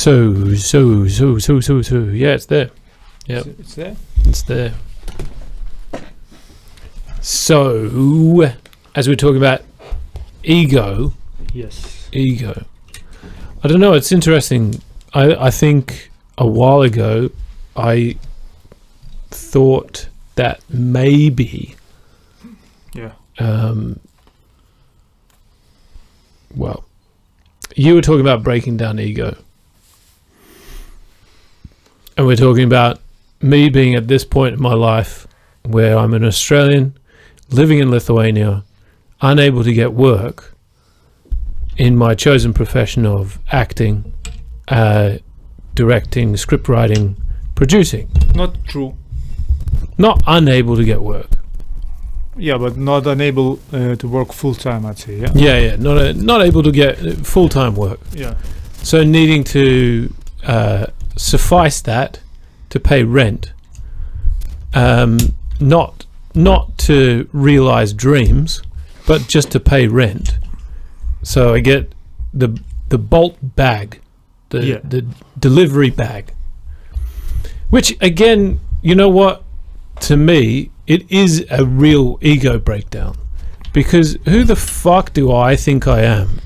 So. Yeah, it's there. Yeah, It's there. it's there. So, as we're talking about ego, Yes. I don't know. It's interesting. I think a while ago, I thought that maybe, Yeah. well, you were talking about breaking down ego. And we're talking about me being at this point in my life where I'm an Australian living in Lithuania, unable to get work in my chosen profession of acting, directing, script writing, producing. Not true. Not unable to get work. Yeah, but not unable to work full time, I'd say. Yeah. Yeah. Not able to get full-time work. Yeah. So needing to suffice that to pay rent, not to realize dreams, but just to pay rent. So I get the Bolt bag, the delivery bag, which again, you know what? To me, it is a real ego breakdown, because who the fuck do I think I am?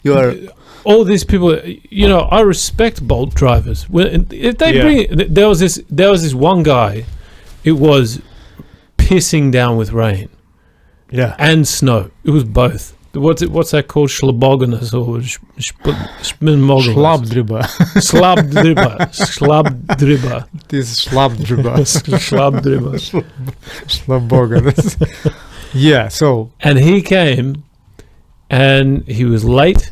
You are. All these people, you know, I respect Bolt drivers. If they bring, there was this one guy. It was pissing down with rain, and snow. It was both. What's that called? Schlabogginus or schmimogginus? Slabdriba. Slabdriba. This is slabdriba. Slabdriba. Slabogginus. Yeah. So. And he came, and he was late.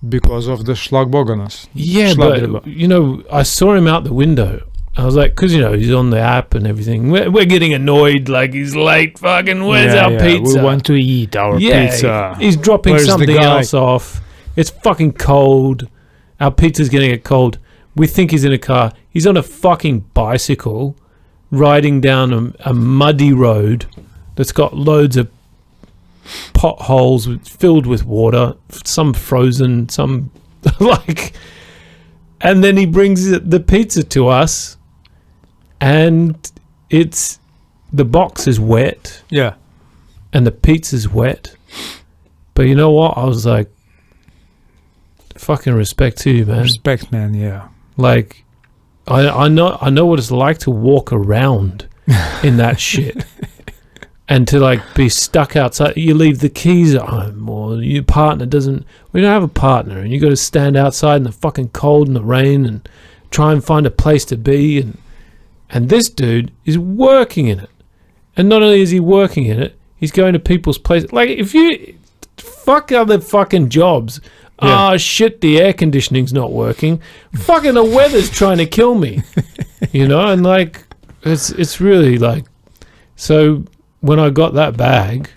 Because of the Schlagboganus. Yeah, but, you know, I saw him out the window. I was like, because, you know, he's on the app and everything. We're getting annoyed, like he's late. Fucking, where's our pizza? We want to eat our pizza. He's dropping something else off. It's fucking cold. Our pizza's getting it cold. We think he's in a car. He's on a fucking bicycle riding down a muddy road that's got loads of potholes filled with water, some frozen, some like, and then he brings the pizza to us, and it's the box is wet, and the pizza's wet. But you know what? I was like, fucking respect to you, man. Respect, man. Yeah. Like, I know what it's like to walk around in that shit. And to like be stuck outside, you leave the keys at home, or your partner doesn't. We don't have a partner, and you got to stand outside in the fucking cold and the rain and try and find a place to be. And this dude is working in it, and not only is he working in it, he's going to people's places. Like, if you fuck other fucking jobs, shit, the air conditioning's not working. Fucking the weather's trying to kill me, you know. And like, it's really like, so. When I got that bag,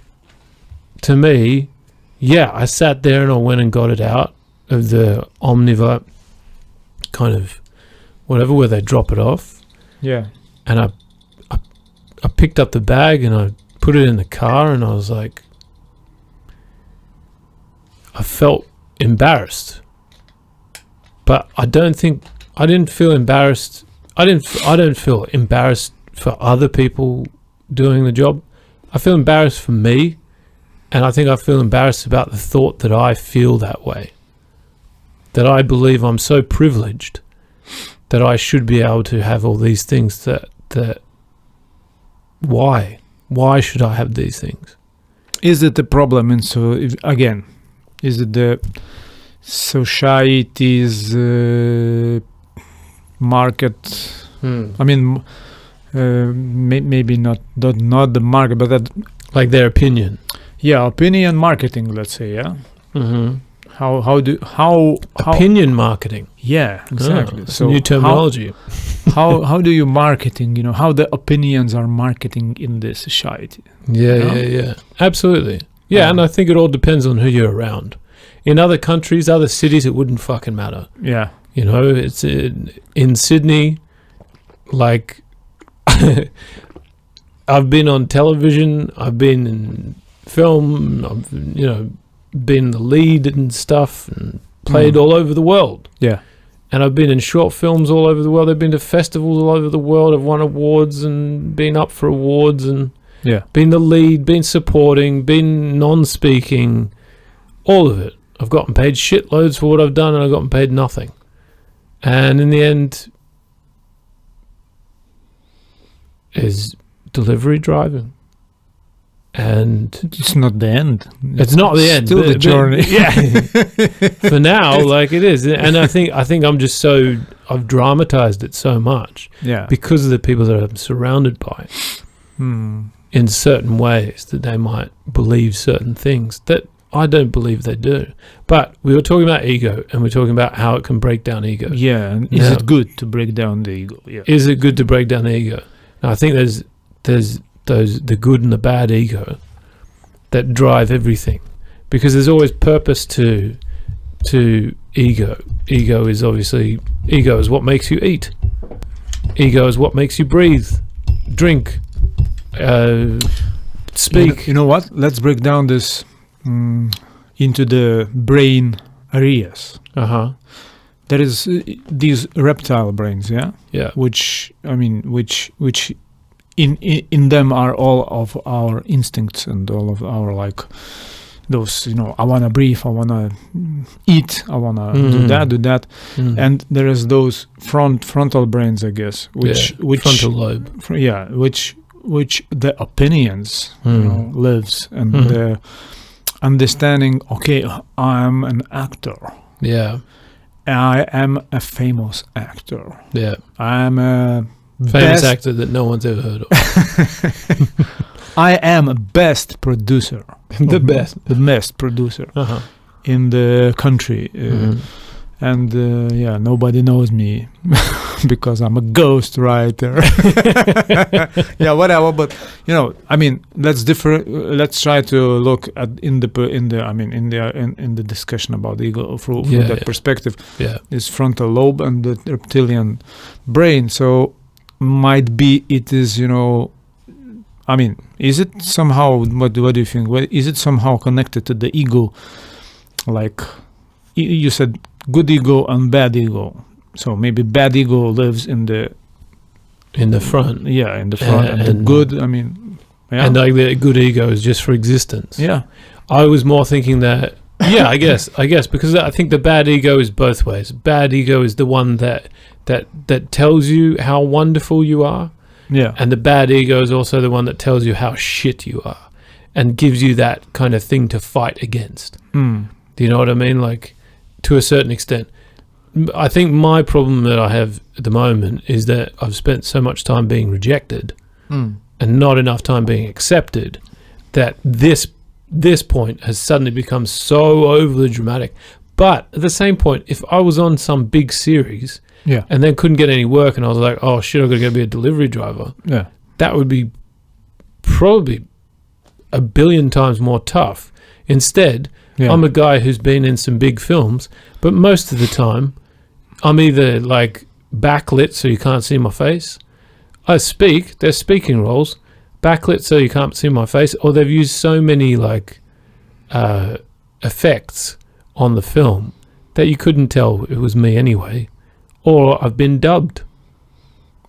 to me, I sat there and I went and got it out of the Omniva kind of whatever where they drop it off. Yeah. And I picked up the bag and I put it in the car, and I was like, I felt embarrassed, but I don't feel embarrassed. I don't feel embarrassed for other people doing the job. I feel embarrassed for me, and I think I feel embarrassed about the thought that I feel that way, that I believe I'm so privileged that I should be able to have all these things. That why should I have these things? Is it the problem? And so again, is it the society's market? I mean. Maybe not the market, but that, like, their opinion. Yeah, opinion marketing. Let's say, yeah. Mm-hmm. How opinion marketing? Yeah, exactly. So new terminology. How do you marketing? You know, how the opinions are marketing in this society. Yeah. Absolutely. Yeah, and I think it all depends on who you're around. In other countries, other cities, it wouldn't fucking matter. Yeah. You know, it's in Sydney, like. I've been on television, I've been in film, been the lead and stuff and played all over the world. Yeah. And I've been in short films all over the world. I've been to festivals all over the world. I've won awards and been up for awards and been the lead, been supporting, been non-speaking, all of it. I've gotten paid shitloads for what I've done, and I've gotten paid nothing. And in the end, is delivery driving. And it's not the end. It's not the end. Still the journey. For now, like it is. And I think I'm just I've dramatized it so much. Yeah. Because of the people that I'm surrounded by. In certain ways that they might believe certain things that I don't believe they do. But we were talking about ego, and we're talking about how it can break down ego. Yeah. And is it good to break down the ego? Yeah. Is it good to break down the ego? Now, I think there's the good and the bad ego that drive everything, because there's always purpose to ego. Ego is what makes you eat. Ego is what makes you breathe, drink, speak. You know what? Let's break down this into the brain areas. There is these reptile brains, yeah, which in them are all of our instincts and all of our like those, I want to breathe, I want to eat, I want to do that. And there is those frontal brains, I guess, which frontal lobe, which the opinions lives, and the understanding, okay, I'm an actor. Yeah. I am a famous actor. Yeah. I'm a famous actor that no one's ever heard of. I am a best producer. The best producer in the country. And nobody knows me because I'm a ghost writer. Yeah, whatever. But let's try to look at in the discussion about ego through that perspective. Yeah, is frontal lobe and the reptilian brain. So might be it is is it somehow? What do you think? Is it somehow connected to the ego? Like you said, good ego and bad ego. So maybe bad ego lives in the front. Yeah, in the front. And the good, and like the good ego is just for existence. Yeah. I was more thinking that, I guess, because I think the bad ego is both ways. Bad ego is the one that tells you how wonderful you are. Yeah. And the bad ego is also the one that tells you how shit you are and gives you that kind of thing to fight against. Do you know what I mean? Like, to a certain extent. I think my problem that I have at the moment is that I've spent so much time being rejected and not enough time being accepted that this point has suddenly become so overly dramatic. But at the same point, if I was on some big series and then couldn't get any work and I was like, oh shit, I've got to go be a delivery driver, that would be probably a billion times more tough. Instead, I'm a guy who's been in some big films, but most of the time I'm either like backlit so you can't see my face. There's speaking roles, backlit so you can't see my face, or they've used so many like effects on the film that you couldn't tell it was me anyway, or I've been dubbed.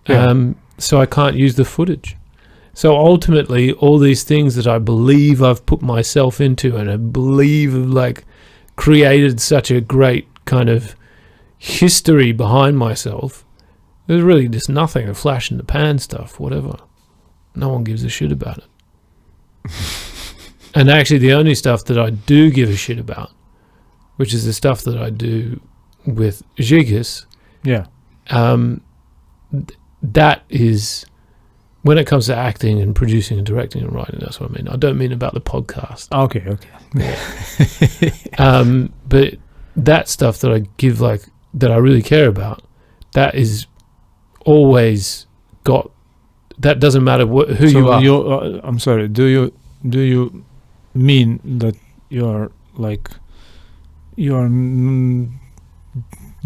So I can't use the footage. So ultimately, all these things that I believe I've put myself into and I believe have like created such a great kind of history behind myself, there's really just nothing, a flash in the pan stuff, whatever. No one gives a shit about it. And actually the only stuff that I do give a shit about, which is the stuff that I do with Zigis, that is... when it comes to acting and producing and directing and writing, that's what I mean. I don't mean about the podcast. Okay. But that stuff that I give, like, that I really care about, that is always got... that doesn't matter who you are. I'm sorry. Do you mean that you're like...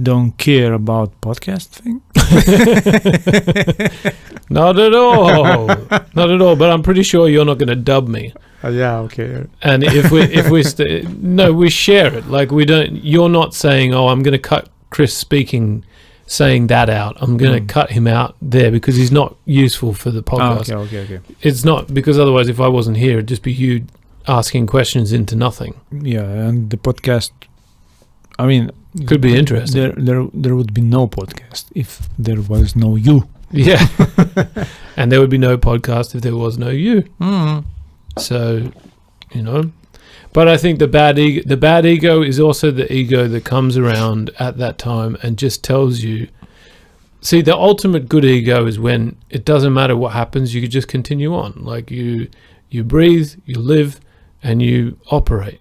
don't care about podcast thing? Not at all. Not at all. But I'm pretty sure you're not going to dub me. Yeah, okay. And if we no, we share it. Like we don't. You're not saying, "Oh, I'm going to cut Chris saying that out. I'm going to cut him out there because he's not useful for the podcast." Okay. It's not, because otherwise, if I wasn't here, it'd just be you asking questions into nothing. Yeah, and the podcast, I mean, could be interesting. There would be no podcast if there was no you. Yeah, and there would be no podcast if there was no you. So, but I think the bad ego is also the ego that comes around at that time and just tells you. See, the ultimate good ego is when it doesn't matter what happens, you could just continue on. Like you breathe, you live, and you operate.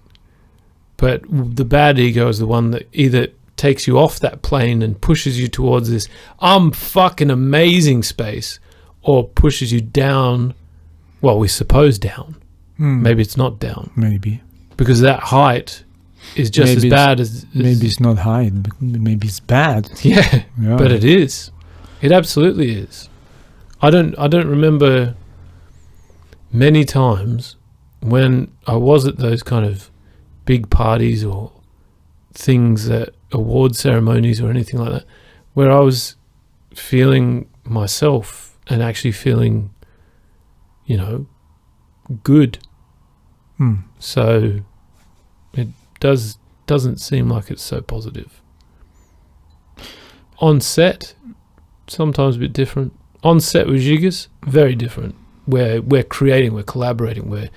But the bad ego is the one that either takes you off that plane and pushes you towards this fucking amazing space, or pushes you down. Well, we suppose down. Maybe it's not down. Maybe. Because that height is just as bad as... Maybe it's not height. Maybe it's bad. Yeah, but it is. It absolutely is. I don't remember many times when I was at those kind of big parties or things, that award ceremonies or anything like that, where I was feeling myself and actually feeling, good. So it doesn't seem like it's so positive. On set, sometimes a bit different. On set with Gigas, very different. We're creating, we're collaborating, we're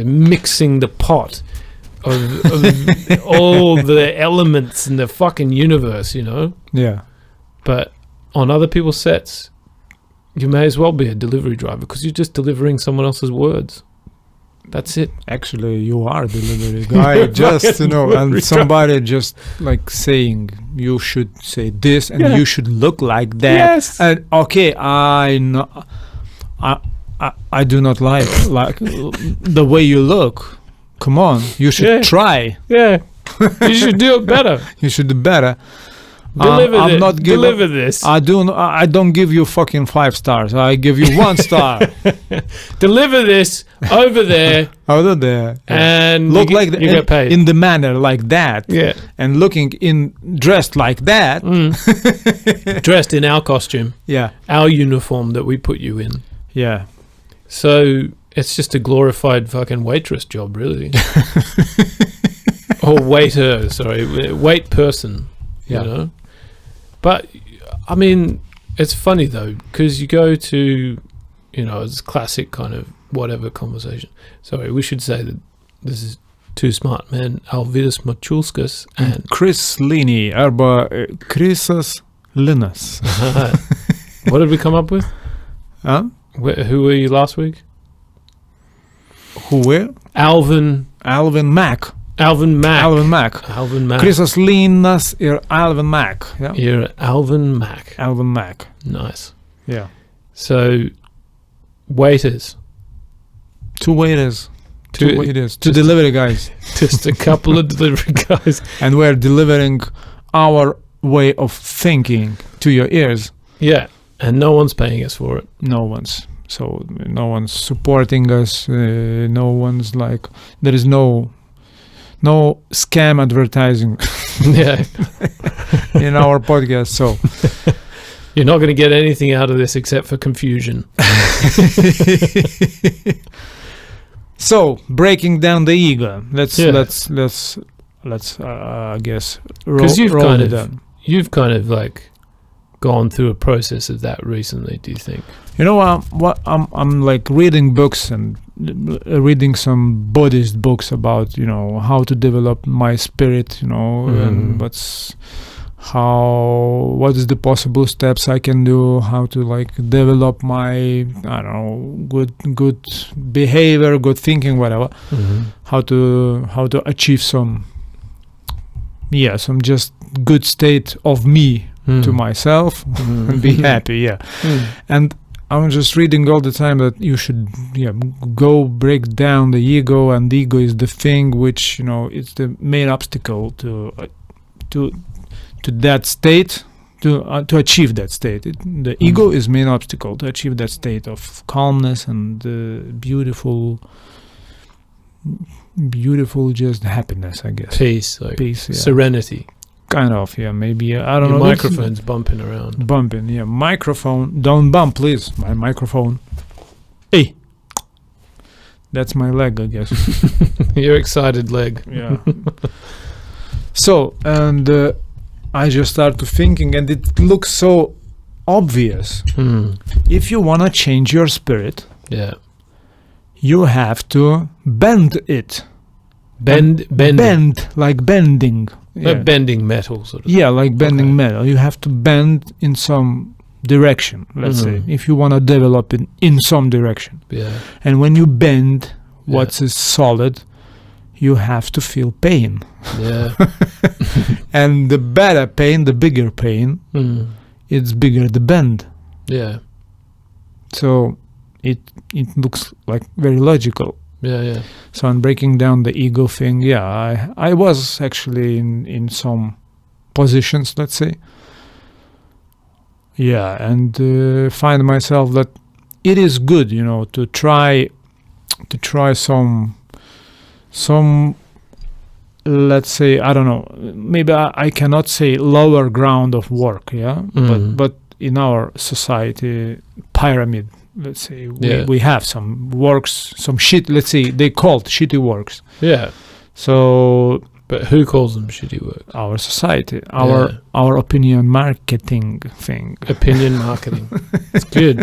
mixing the pot of all the elements in the fucking universe, Yeah. But on other people's sets, you may as well be a delivery driver because you're just delivering someone else's words. That's it. Actually, you are a delivery guy, just, and somebody just like saying, you should say this and you should look like that. Yes. And okay, I know, I do not like the way you look. Come on, you should try. Yeah. You should do it better. You should do better. Deliver this. I don't give you fucking 5 stars. I give you 1 star. Deliver this over there. Over there. And look you get paid. In the manner like that. Yeah. And dressed like that. Dressed in our costume. Yeah. Our uniform that we put you in. Yeah. So it's just a glorified fucking waitress job, really. Or waiter, sorry. Wait person. Yeah. But I mean, it's funny though, because you go to, it's classic kind of whatever conversation. Sorry, we should say that this is Two Smart Men, Alvydas Mačiulskas and Chris Lini, arba Chrisas Linas. What did we come up with? Huh? Who were you last week? Who were? Alvin Mack. Alvin Mack. Chrisas Linas Alvin Mack. Yeah. You're Alvin Mack. Alvin Mack. Nice. Yeah. So, waiters. 2 waiters. 2 waiters. 2 delivery guys. Just a couple of delivery guys. And we're delivering our way of thinking to your ears. Yeah. And no one's paying us for it. No one's. So, no one's supporting us. No one's like... There is no scam advertising in our podcast, so you're not going to get anything out of this except for confusion. So breaking down the ego, let's I guess because you've kind of like gone through a process of that recently. Do you think? I'm like reading books and reading some Buddhist books about how to develop my spirit, and what is the possible steps I can do, how to like develop my good behavior, good thinking, whatever, how to achieve some just good state of me to myself and be happy. And I'm just reading all the time that you should go break down the ego, and the ego is the thing which it's the main obstacle to that state, to achieve that state. The ego is main obstacle to achieve that state of calmness and beautiful beautiful, just happiness, I guess. Peace, like Peace, yeah. serenity. Kind of, yeah. Maybe I don't Your know. microphone's bumping around. Bumping, yeah. Microphone, don't bump, please. My microphone. Hey, that's my leg, I guess. Your excited leg. Yeah. So, and I just started thinking, and it looks so obvious. If you want to change your spirit, Yeah. you have to bend it. Bend, like bending. like bending metal, sort of. Yeah, like bending Okay. metal. You have to bend in some direction, let's say, if you want to develop it in some direction. Yeah. And when you bend Yeah. what is solid, you have to feel pain. Yeah. And the better pain, the bigger pain, it's bigger the bend. Yeah. So it looks like very logical. Yeah. Yeah. So I'm breaking down the ego thing. Yeah, I was actually in some positions, let's say. Yeah, and find myself that it is good, to try some, let's say, I don't know, maybe I cannot say lower ground of work, yeah, but in our society pyramid, let's say, we have some works, some shit, let's say they called shitty works. Yeah. So, But who calls them shitty work? our society, our opinion marketing thing. Opinion marketing. It's good.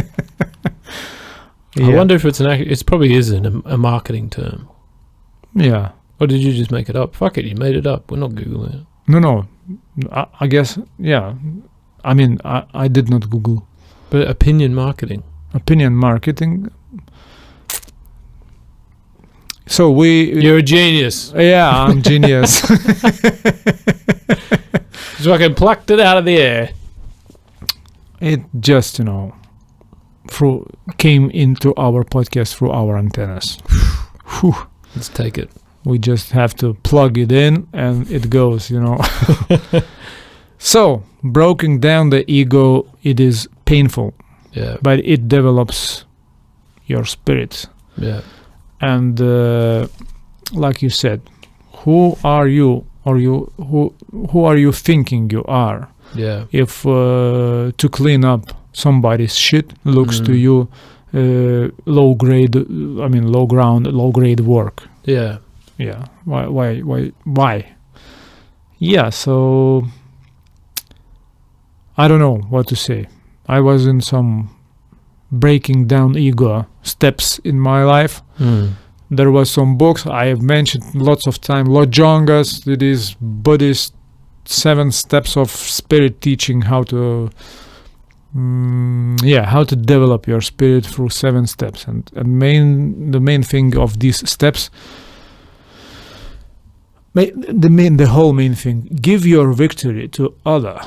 I Yeah. wonder if it's it probably is a marketing term. Yeah. Or did you just make it up? Fuck it, you made it up. We're not Googling it. No. I guess, yeah. I mean, I did not Google But opinion marketing. opinion marketing. So You're a genius. yeah, I'm genius. Just fucking plucked it out of the air. It just, came into our podcast through our antennas. Whew. Let's take it. We just have to plug it in and it goes, So, breaking down the ego, it is painful, Yeah. but it develops your spirit. Yeah. And like you said, who are you, or who are you thinking you are? Yeah. If to clean up somebody's shit looks to you low grade work. Yeah. Yeah. Why? Yeah, so I don't know what to say. I was in some breaking down ego steps in my life. There was some books I have mentioned lots of time. Lojongas, it is Buddhist 7 steps of spirit teaching, how to develop your spirit through 7 steps. And the main thing of these steps, the whole main thing, give your victory to other.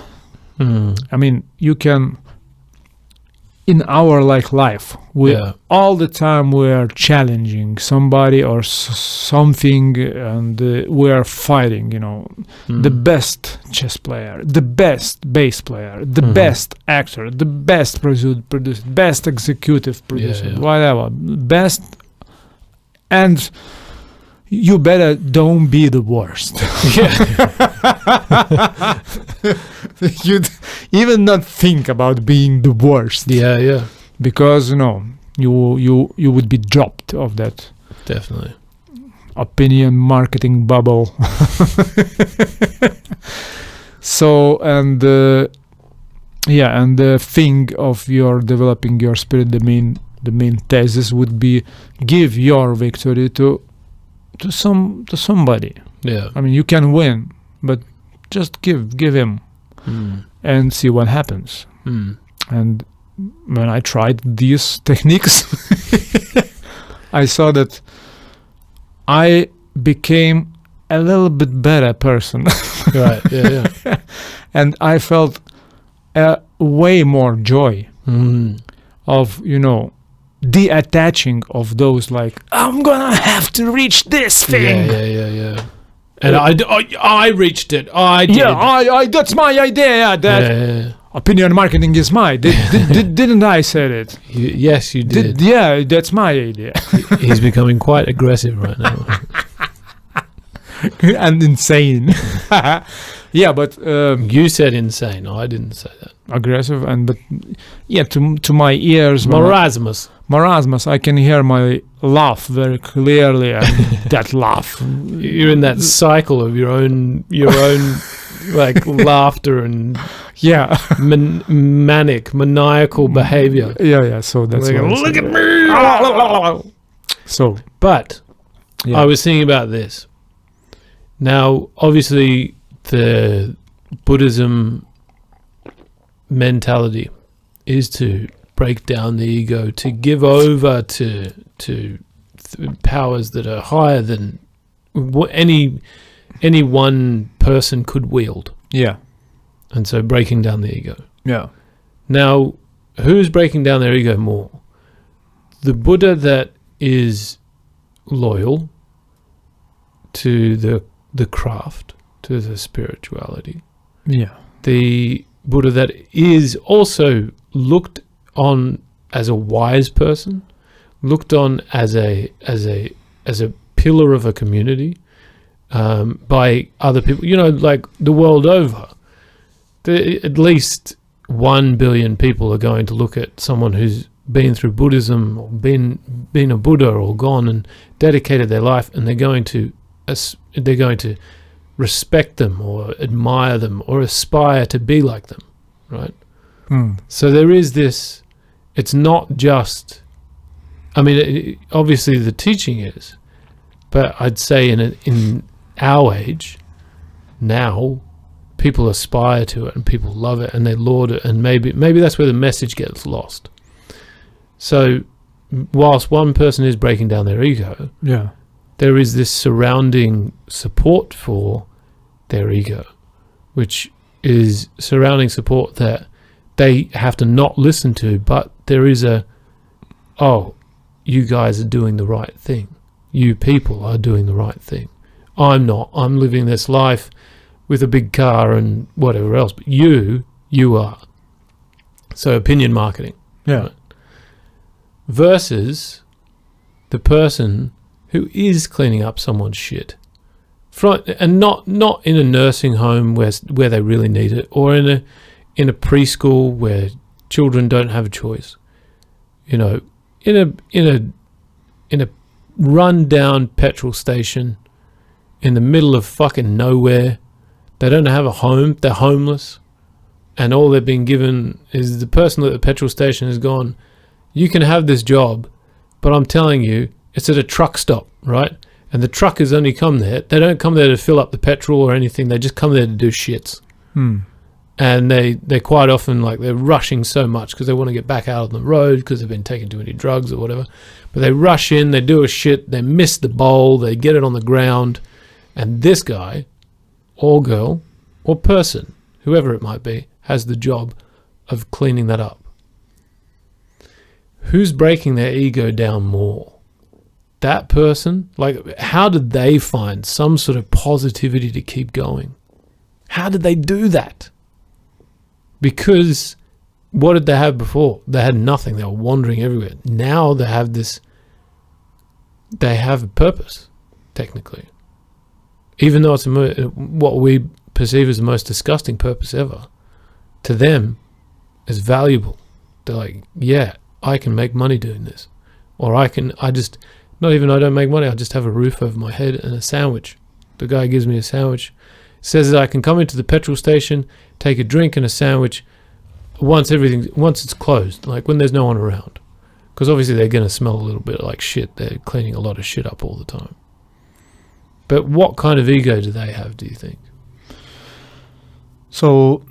I mean, you can, in our life, we all the time we are challenging somebody or something, and we are fighting, the best chess player, the best bass player, the best actor, the best producer, best executive producer, whatever, best, and you better don't be the worst. You'd even not think about being the worst. Yeah. Because you would be dropped of that Definitely. opinion marketing bubble. So and the thing of your developing your spirit, the main thesis would be give your victory to somebody. Yeah. I mean, you can win, but just give him and see what happens. And when I tried these techniques, I saw that I became a little bit better person. Right. Yeah. And I felt way more joy of, detaching of those, like, I'm gonna have to reach this thing. Yeah. And I reached it. I did. Yeah, that's my idea. That opinion marketing is mine. Didn't I say it? Yes, you did. Yeah, that's my idea. He's becoming quite aggressive right now. and insane. Yeah, but You said insane. I didn't say that. aggressive and but yeah, to my ears, Marasmus. I can hear my laugh very clearly, and that laugh. You're in that cycle of your own like laughter and Yeah, maniacal behavior. yeah. So that's Like, what I'm look saying. at me. So But yeah, I was thinking about this. Now, obviously, the Buddhism mentality is to break down the ego, to give over to powers that are higher than what any one person could wield. yeah, And so breaking down the ego. yeah, Now, who's breaking down their ego more? The Buddha that is loyal to the craft, to the spirituality. yeah, The Buddha that is also looked on as a wise person, looked on as a pillar of a community by other people. You know, like the world over, at least 1 billion people are going to look at someone who's been through Buddhism or been a Buddha or gone and dedicated their life, and they're going to respect them or admire them or aspire to be like them, right? So there is this. It's not just. I mean, obviously the teaching is, but I'd say in our age now, people aspire to it and people love it and they laud it, and maybe that's where the message gets lost. So whilst one person is breaking down their ego, yeah, there is this surrounding support for their ego, which is surrounding support that they have to not listen to, but there is you guys are doing the right thing. You people are doing the right thing. I'm not. I'm living this life with a big car and whatever else, but you are. So opinion marketing. yeah, Right. Versus the person who is cleaning up someone's shit, and not in a nursing home where they really need it, or in a preschool where children don't have a choice. You know, in a run-down petrol station in the middle of fucking nowhere. They don't have a home. They're homeless, and all they've been given is the person at the petrol station has gone, you can have this job, but I'm telling you, it's at a truck stop, right? And the truckers only come there. They don't come there to fill up the petrol or anything. They just come there to do shits. And they quite often, like, they're rushing so much because they want to get back out on the road because they've been taking too many drugs or whatever. But they rush in, they do a shit, they miss the bowl, they get it on the ground, and this guy or girl or person, whoever it might be, has the job of cleaning that up. Who's breaking their ego down more? That person? Like, how did they find some sort of positivity to keep going? How did they do that? Because what did they have before? They had nothing. They were wandering everywhere. Now they have this. They have a purpose, technically. Even though it's what we perceive as the most disgusting purpose ever, to them, is valuable. They're like, yeah, I can make money doing this. Or I don't make money, I just have a roof over my head and a sandwich. The guy gives me a sandwich, says that I can come into the petrol station, take a drink and a sandwich once it's closed, like when there's no one around. Because obviously they're going to smell a little bit like shit. They're cleaning a lot of shit up all the time. But what kind of ego do they have, do you think? So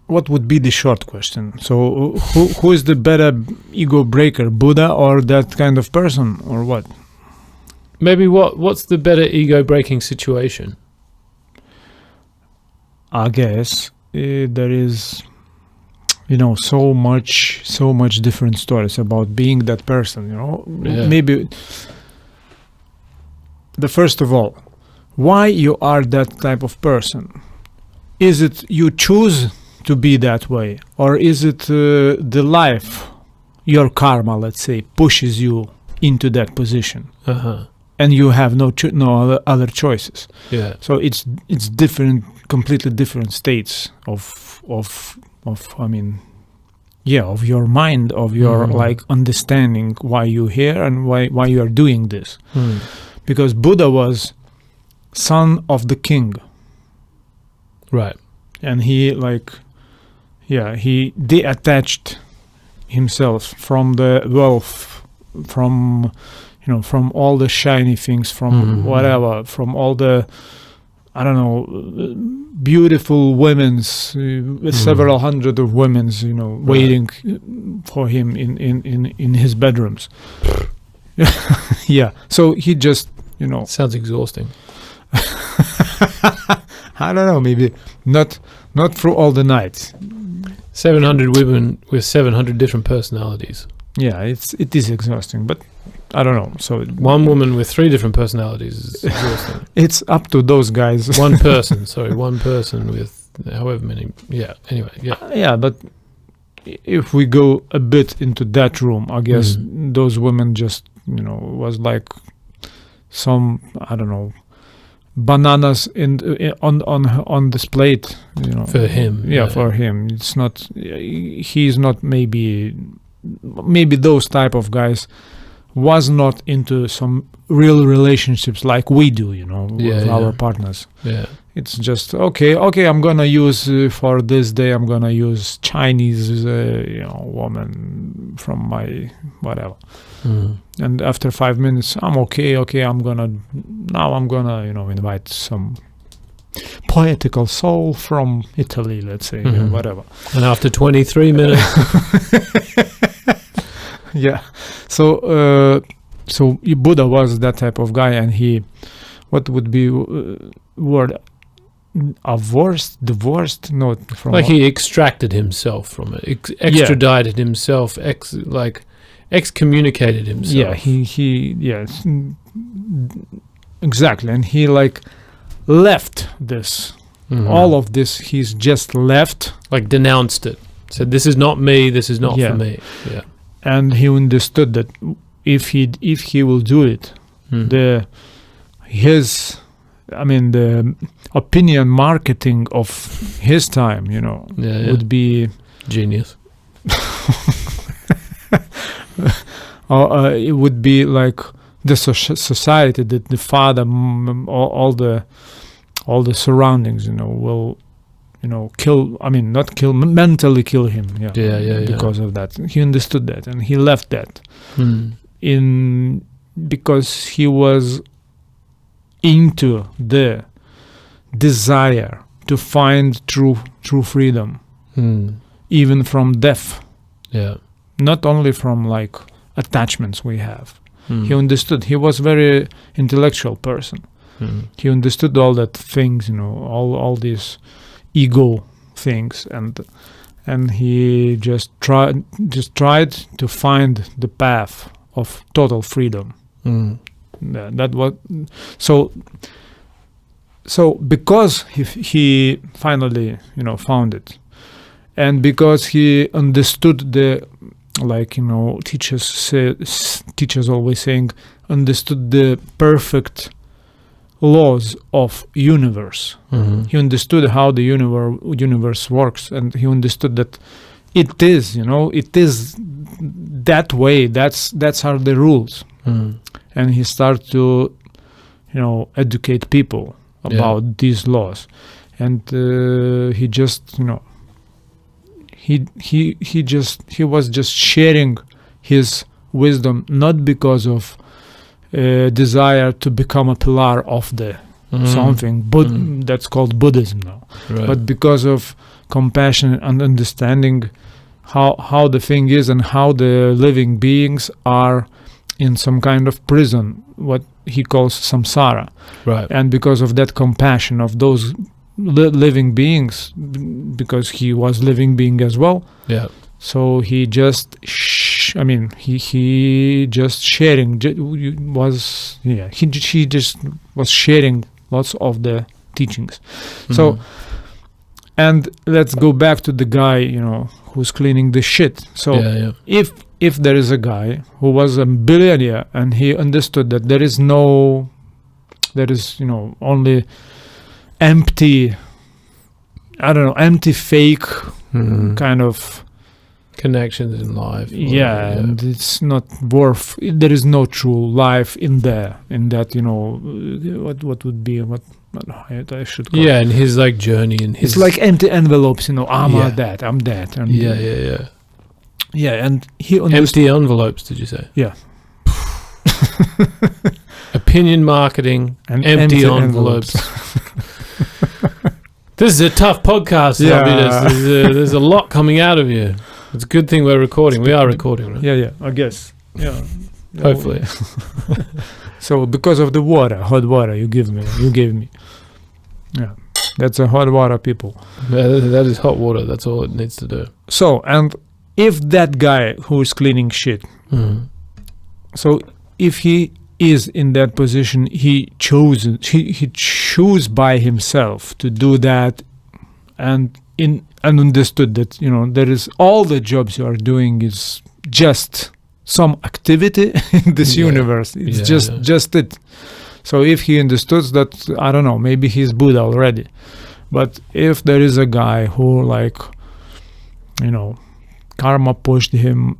what would be the short question? So who is the better ego breaker, Buddha or that kind of person, or what? Maybe what's the better ego breaking situation? I guess there is, so much different stories about being that person, Yeah. Maybe the first of all, why you are that type of person? Is it you choose to be that way, or is it the life, your karma, let's say, pushes you into that position? Uh-huh. and you have no other choices. Yeah. So it's different, completely different states of I mean, of your mind, of your like understanding why you're here and why you are doing this. Because Buddha was son of the king, Right. and he he detached himself from the wealth, from from all the shiny things, from whatever, from all the, I don't know, beautiful women's, several hundred of women's, waiting for him in his bedrooms. Yeah. So he just, Sounds exhausting. I don't know, maybe not through all the nights. 700 women with 700 different personalities. Yeah, it is exhausting, but I don't know. So One woman with 3 different personalities is exhausting. it's up to those guys. One person with however many. Yeah. Anyway. Yeah. Yeah, but if we go a bit into that room, I guess those women just, was like some, I don't know, bananas on this plate, For him. Yeah, for him. It's not. He's not maybe those type of guys was not into some real relationships like we do, with our partners. Yeah. It's just okay. I'm gonna use for this day. I'm gonna use Chinese, woman from my whatever. And after 5 minutes, I'm okay. I'm gonna invite some poetical soul from Italy, let's say, whatever. And after 23 minutes. Yeah. So Buddha was that type of guy, and he, what would be word? Divorced? No, from Like he extracted himself from it, extradited himself, excommunicated himself. Yeah, he exactly, and he like left this, all of this. He's just left, like denounced it. Said, "This is not me. This is not for me." Yeah, and he understood that if he will do it, the opinion marketing of his time, would be genius. It would be like the society, that the father, all the surroundings, will, kill. I mean, not kill, mentally kill him. Because of that, he understood that, and he left that because he was into the desire to find true freedom, even from death. Yeah, not only from like attachments we have. He understood. He was very intellectual person. He understood all that things, all these ego things, and he just tried to find the path of total freedom. That was so because he finally found it, and because he understood the, like, teachers always saying, understood the perfect laws of universe. He understood how the universe works, and he understood that it is that way. That's are the rules. And he started to educate people about these laws, and he just he was just sharing his wisdom, not because of desire to become a pillar of the something, that's called Buddhism now, but because of compassion and understanding how the thing is, and how the living beings are in some kind of prison, what he calls samsara. And because of that compassion of those living beings, because he was living being as well, so he just he just sharing was he just was sharing lots of the teachings. So, and let's go back to the guy who's cleaning the shit. So if if there is a guy who was a billionaire and he understood that there is only empty, empty fake kind of connections in life. and it's not worth, there is no true life in that, what would be, what I should call and his like journey and his, it's like empty envelopes, I'm that, I'm that. And and he empty envelopes, did you say? Yeah. Opinion marketing and empty envelopes. This is a tough podcast. There's a lot coming out of you. It's a good thing we're recording. We are recording, right? Yeah, I guess. Yeah. Hopefully. So because of the hot water you gave me. Yeah. That's a hot water, people. That is hot water. That's all it needs to do. So, and if that guy who is cleaning shit, so if he is in that position, he chose by himself to do that, and understood that there is all the jobs you are doing is just some activity in this universe. It's just it. So if he understood that, I don't know, maybe he's Buddha already. But if there is a guy who karma pushed him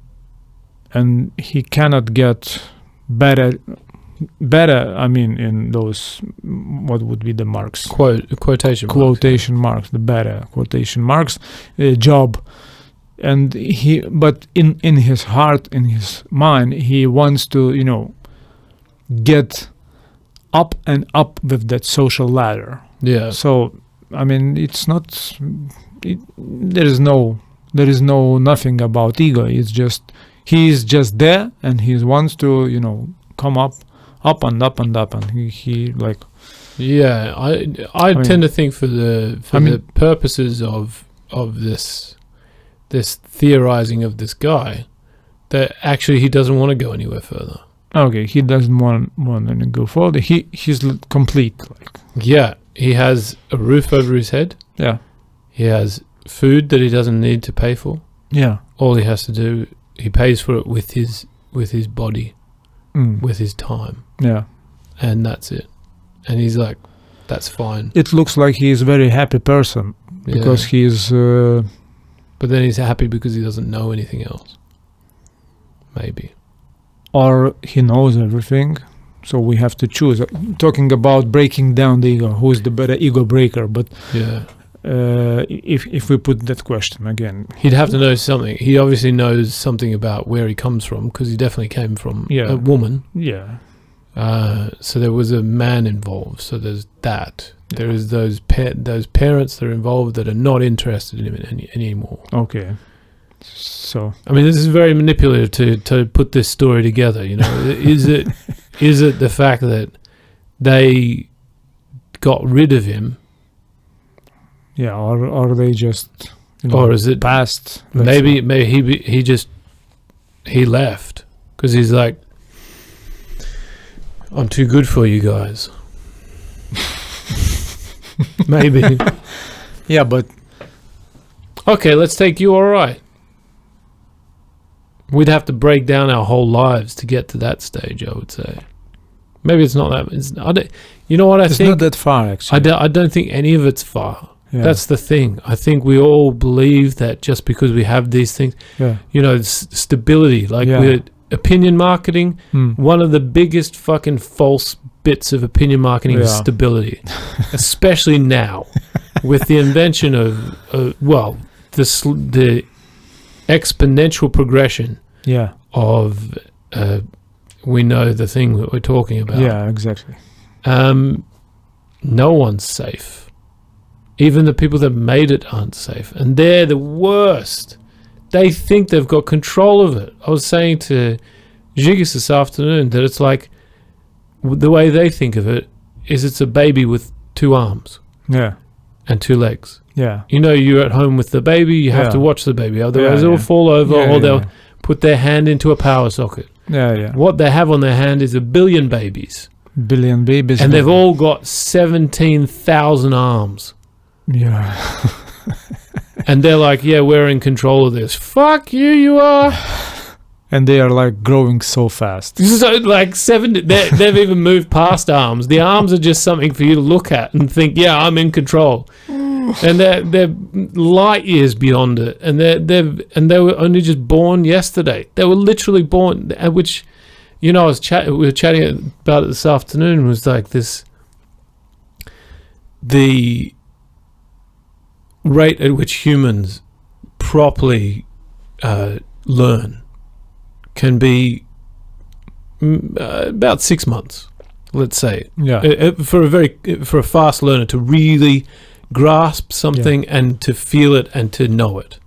and he cannot get better, I mean, in those, what would be the marks? Quotation marks, the better quotation marks, job. And but in his heart, in his mind, he wants to, get up and up with that social ladder. Yeah. So, I mean, it's not, there is no nothing about ego. It's just, he's just there and he wants to, come up and up and up, and he like. Yeah, I tend to think for the purposes of this theorizing of this guy, that actually he doesn't want to go anywhere further. Okay, he doesn't want to go further. He's complete. Yeah, he has a roof over his head. Yeah, he has food that he doesn't need to pay for. Yeah, all he has to do, he pays for it with his body, with his time. Yeah, and that's it. And he's like, that's fine. It looks like he is a very happy person because he is. But then he's happy because he doesn't know anything else. Maybe. Or he knows everything, so we have to choose. Talking about breaking down the ego, who is the better ego breaker? But if we put that question again, he'd have to know something. He obviously knows something about where he comes from, because he definitely came from a woman. Yeah. So there was a man involved. So there's that. There is those parents that are involved that are not interested in him anymore. Okay. So I mean, this is very manipulative to put this story together. Is it the fact that they got rid of him? Yeah, or they just, or is it past? Maybe he left because he's like, I'm too good for you guys. Maybe. Yeah, but okay, let's take you. All right. We'd have to break down our whole lives to get to that stage, I would say. Maybe it's not that. You know what I think? It's not that far, actually. I don't think any of it's far. Yeah. That's the thing. I think we all believe that just because we have these things, stability, with opinion marketing, one of the biggest fucking false bits of opinion marketing is stability, especially now with the invention of, the exponential progression of we know the thing that we're talking about. Yeah, exactly. No one's safe. Even the people that made it aren't safe, and they're the worst. They think they've got control of it. I was saying to Zigis this afternoon that it's like, the way they think of it is it's a baby with 2 arms and 2 legs. Yeah. You're at home with the baby, you have to watch the baby, otherwise it'll fall over, or they'll put their hand into a power socket. Yeah. What they have on their hand is 1 billion babies. Billion babies. And they've all got 17,000 arms. Yeah. And they're like, we're in control of this. Fuck you, you are. And they are like growing so fast. So like they've even moved past arms. The arms are just something for you to look at and think, yeah, I'm in control. And they're light years beyond it. And they were only just born yesterday. They were literally born, which, you know, we were chatting about it this afternoon. Was like the rate at which humans properly learn can be about 6 months, let's say. Yeah. For a fast learner to really grasp something and to feel it and to know it.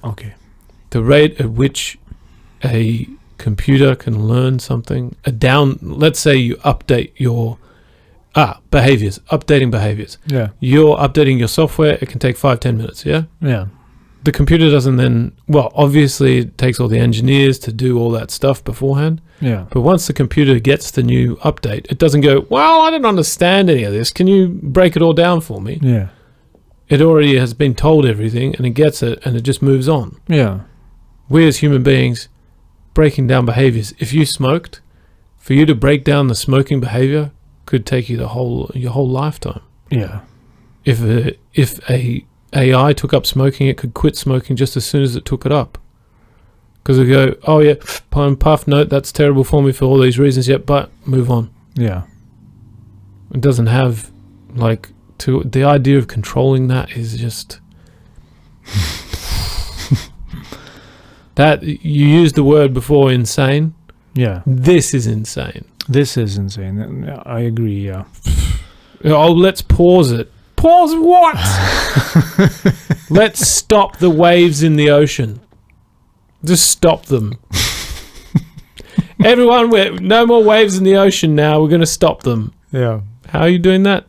Okay. The rate at which a computer can learn something, let's say you update your updating behaviors. Yeah. You're updating your software, it can take 5-10 minutes, yeah? Yeah. The computer doesn't then, well, obviously it takes all the engineers to do all that stuff beforehand. Yeah. But once the computer gets the new update, it doesn't go, well, I don't understand any of this. Can you break it all down for me? Yeah. It already has been told everything and it gets it and it just moves on. Yeah. We as human beings, breaking down behaviors. If you smoked, for you to break down the smoking behavior could take you your whole lifetime. Yeah. If a AI took up smoking, it could quit smoking just as soon as it took it up. Because it go, oh yeah, puff, no, that's terrible for me for all these reasons, yet, but move on. Yeah. It doesn't have, the idea of controlling that is just... that, you used the word before, insane. Yeah. This is insane. This is insane. I agree, yeah. Oh, let's pause it. Pause what? Let's stop the waves in the ocean. Just stop them. Everyone, no more waves in the ocean now. We're going to stop them. Yeah. How are you doing that?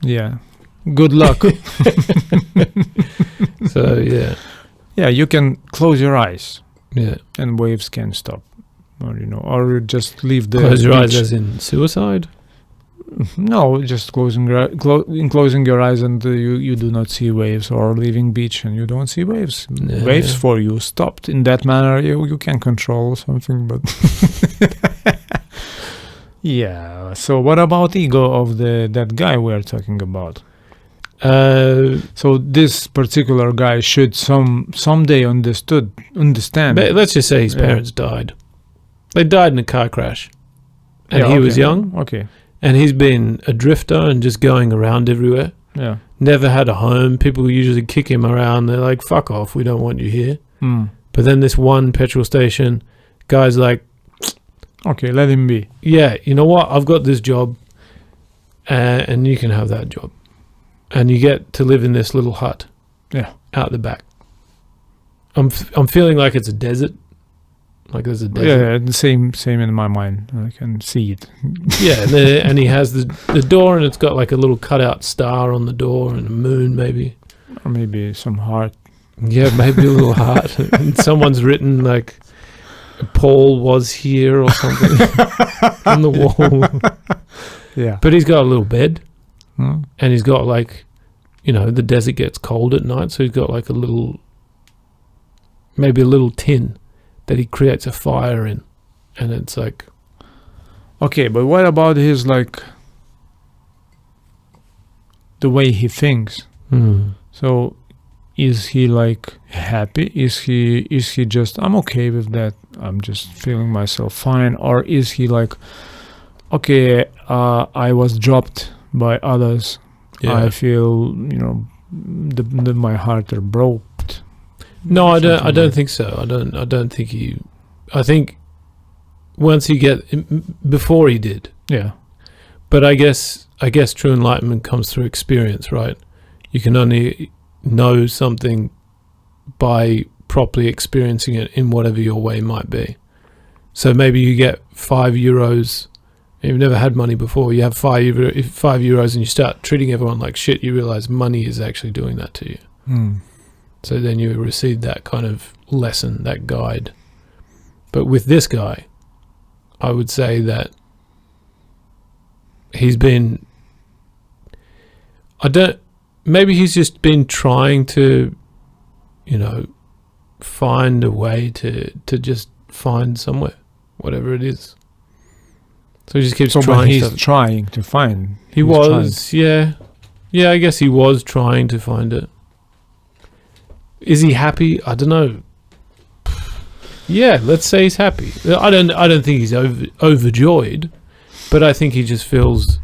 Yeah. Good luck. So, yeah. Yeah, you can close your eyes. Yeah. And waves can stop. Or just leave the Close your eyes beach. as in suicide? No, just closing your eyes and you do not see waves, or leaving beach and you don't see waves. Yeah, Waves for you stopped. In that manner, you can control something, but... Yeah, so what about ego of that guy we are talking about? So this particular guy should someday understand. But let's just say his parents died. They died in a car crash. And he was young. Okay. And he's been a drifter and just going around everywhere. Yeah. Never had a home. People usually kick him around. They're like, fuck off, we don't want you here. Mm. But then this one petrol station, guy's like, okay, let him be. Yeah, you know what? I've got this job and you can have that job. And you get to live in this little hut. Yeah. Out the back. I'm feeling like it's a desert. Like there's a desert. Yeah, the same in my mind. I can see it. Yeah, and he has the door, and it's got like a little cutout star on the door and a moon maybe. Or maybe some heart. Yeah, maybe a little heart. And someone's written like, Paul was here or something on the wall. Yeah. But he's got a little bed. Hmm. And he's got like, the desert gets cold at night, so he's got like maybe a little tin that he creates a fire in, and it's like... Okay, but what about his, the way he thinks? So, is he, happy? Is he just, I'm okay with that, I'm just feeling myself fine? Or is he okay, I was dropped by others, I feel, my heart are broke. No, I don't think so. I don't think I think once before he did. Yeah. But I guess true enlightenment comes through experience, right? You can only know something by properly experiencing it in whatever your way might be. So maybe you get €5. You've never had money before. You have €5 and you start treating everyone like shit. You realize money is actually doing that to you. Mm. So then you receive that kind of lesson, that guide. But with this guy, I would say that he's been... maybe he's just been trying to, find a way to just find somewhere, whatever it is. So he just keeps So but trying he's stuff. trying to find. He he's was, yeah. Yeah, I guess he was trying to find it. Is he happy? I don't know. Yeah, let's say he's happy. I don't think he's overjoyed, but I think he just feels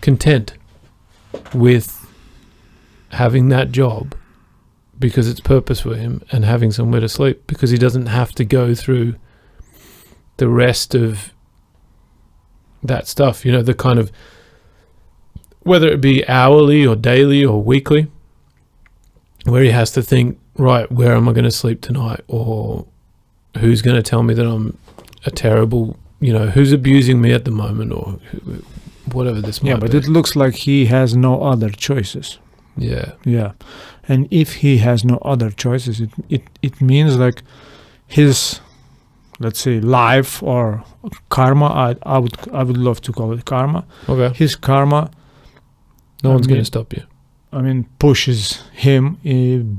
content with having that job because it's purpose for him, and having somewhere to sleep because he doesn't have to go through the rest of that stuff, you know, the kind of, whether it be hourly or daily or weekly, where he has to think, right, where am I going to sleep tonight, or who's going to tell me that I'm a terrible, you know, who's abusing me at the moment, or whatever this might be. Yeah, but it looks like he has no other choices. Yeah. Yeah, and if he has no other choices, it means like his, let's say, life or karma. I would love to call it karma. Okay. His karma. No one's I going mean- to stop you. I mean, pushes him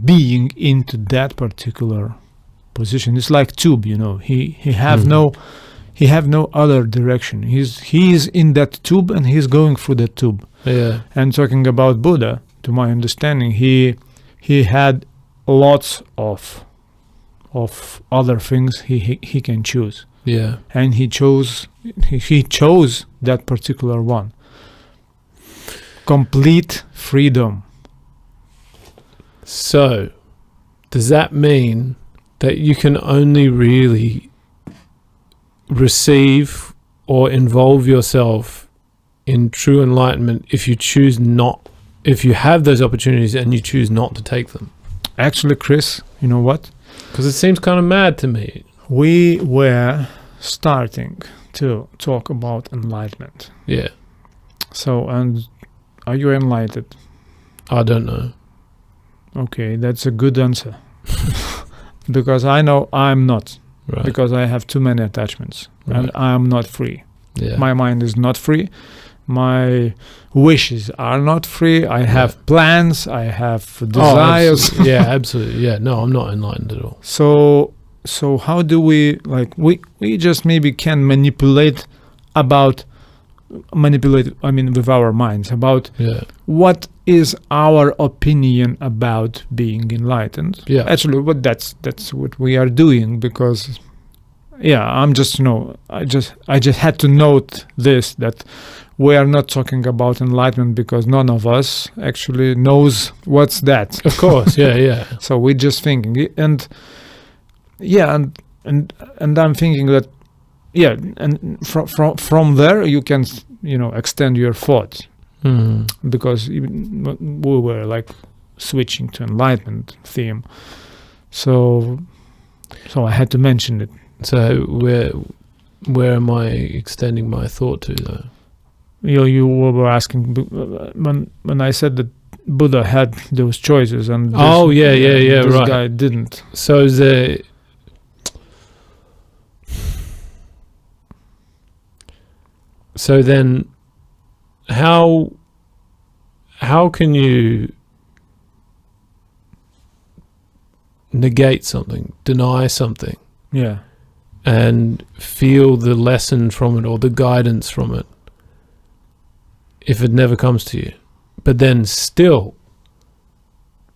being into that particular position. It's like tube, you know. He have Mhm. he have no other direction. He's in that tube and he's going through that tube. Yeah. And talking about Buddha, to my understanding, he had lots of other things he can choose, Yeah. and he chose that particular one. Complete freedom. So, does that mean that you can only really receive or involve yourself in true enlightenment if you choose not, if you have those opportunities and you choose not to take them? Actually, Chris, you know what? Because it seems kind of mad to me. We were starting to talk about enlightenment. Yeah. So, and are you enlightened? I don't know. Okay, that's a good answer. Because I know I'm not. Right. Because I have too many attachments. And Right. I am not free. Yeah. My mind is not free. My wishes are not free. I have plans. I have desires. absolutely. Yeah, absolutely. Yeah. No, I'm not enlightened at all. So how do we, like, we just maybe can manipulate with our minds about Yeah. what is our opinion about being enlightened. Yeah. Actually, but that's what we are doing, because I'm just, I just had to note this, that we are not talking about enlightenment because none of us actually knows what's that. Of course. Yeah. Yeah. So we're just thinking it, and I'm thinking that and from there you can extend your thought, Mm. because we were like switching to enlightenment theme, so I had to mention it. So where am I extending my thought to though? You were asking when I said that Buddha had those choices, and this right. guy didn't. So So then, how can you negate something, deny something, Yeah. and feel the lesson from it or the guidance from it if it never comes to you, but then still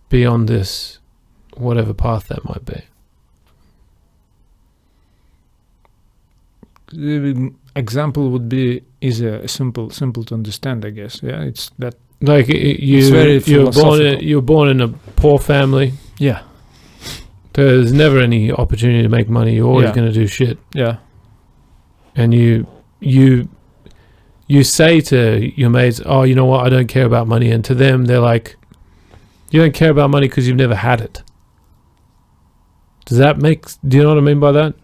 be on this whatever path that might be? The example would be simple to understand, I guess. Yeah, it's that. Like It's very philosophical. you're born in a poor family. Yeah. There's never any opportunity to make money. You're always Yeah. going to do shit, Yeah. and you say to your mates, "Oh, you know what? I don't care about money," and to them, they're like, "You don't care about money because you've never had it." Do you know what I mean by that?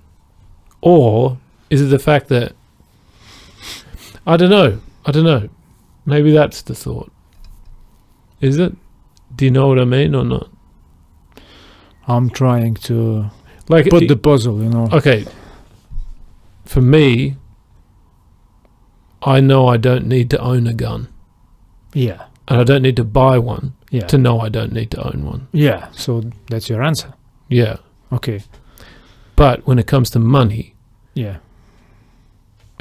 Or is it the fact that I don't know. Maybe that's the thought. Is it? Do you know what I mean or not? I'm trying to Like put the puzzle, Okay. For me, I know I don't need to own a gun, Yeah. and I don't need to buy one Yeah. to know I don't need to own one. Yeah. So that's your answer. Yeah. Okay. But when it comes to money, Yeah.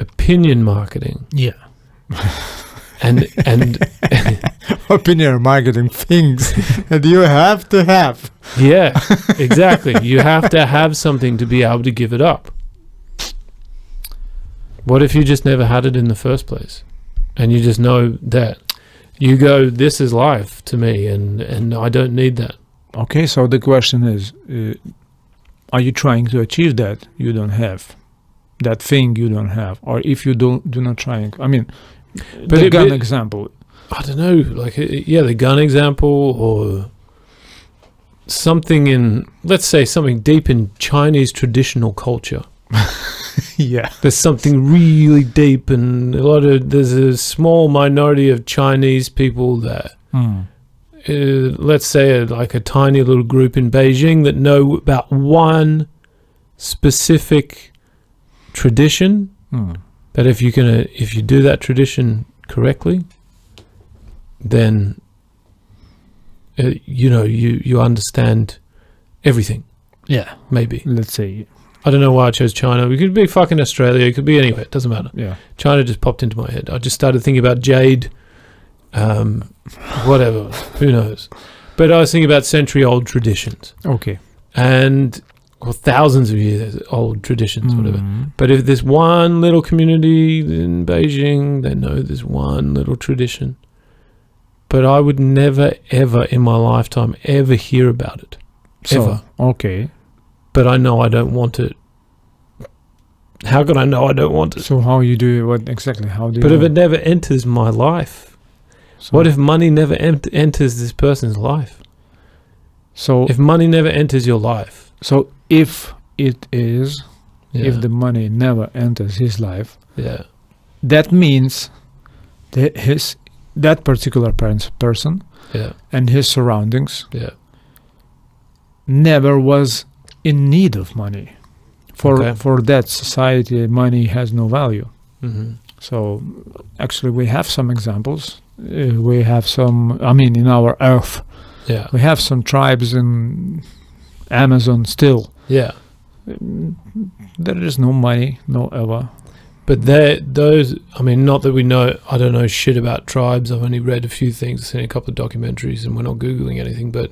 opinion marketing, Yeah. and Opinion marketing things that you have to have. yeah, exactly. You have to have something to be able to give it up. What if you just never had it in the first place, and you just know that you go, this is life to me, and I don't need that. Okay, so the question is, are you trying to achieve that you don't have? That thing you don't have? Or if you do not trying, I mean, But the it- gun but- example. I don't know, like, the gun example, or something in, let's say, something deep in Chinese traditional culture. Yeah. There's something really deep, and there's a small minority of Chinese people that, let's say, like a tiny little group in Beijing that know about one specific tradition. That if you do that tradition correctly, then you understand everything. Yeah. Maybe. Let's say. I don't know why I chose China. It could be fucking Australia. It could be anywhere. It doesn't matter. Yeah. China just popped into my head. I just started thinking about jade. Whatever. Who knows? But I was thinking about century-old traditions. Okay. Or thousands of years old traditions, whatever. Mm. But if there's one little community in Beijing, they know there's one little tradition. But I would never, ever in my lifetime ever hear about it. Ever. Okay. But I know I don't want it. How could I know I don't want it? So how you do what exactly? How do But you? if it never enters my life, So, what if money never enters this person's life? So If money never enters your life, so if it is, yeah, if the money never enters his life, yeah, that means that particular person yeah, and his surroundings yeah, never was in need of money. Okay. For that society, money has no value. hmm So actually, we have some examples. We have some. I mean, in our Earth, yeah, we have some tribes in Amazon still. yeah. There is no money, no ever. But I mean, not that we know, I don't know shit about tribes. I've only read a few things, seen a couple of documentaries, and we're not Googling anything. But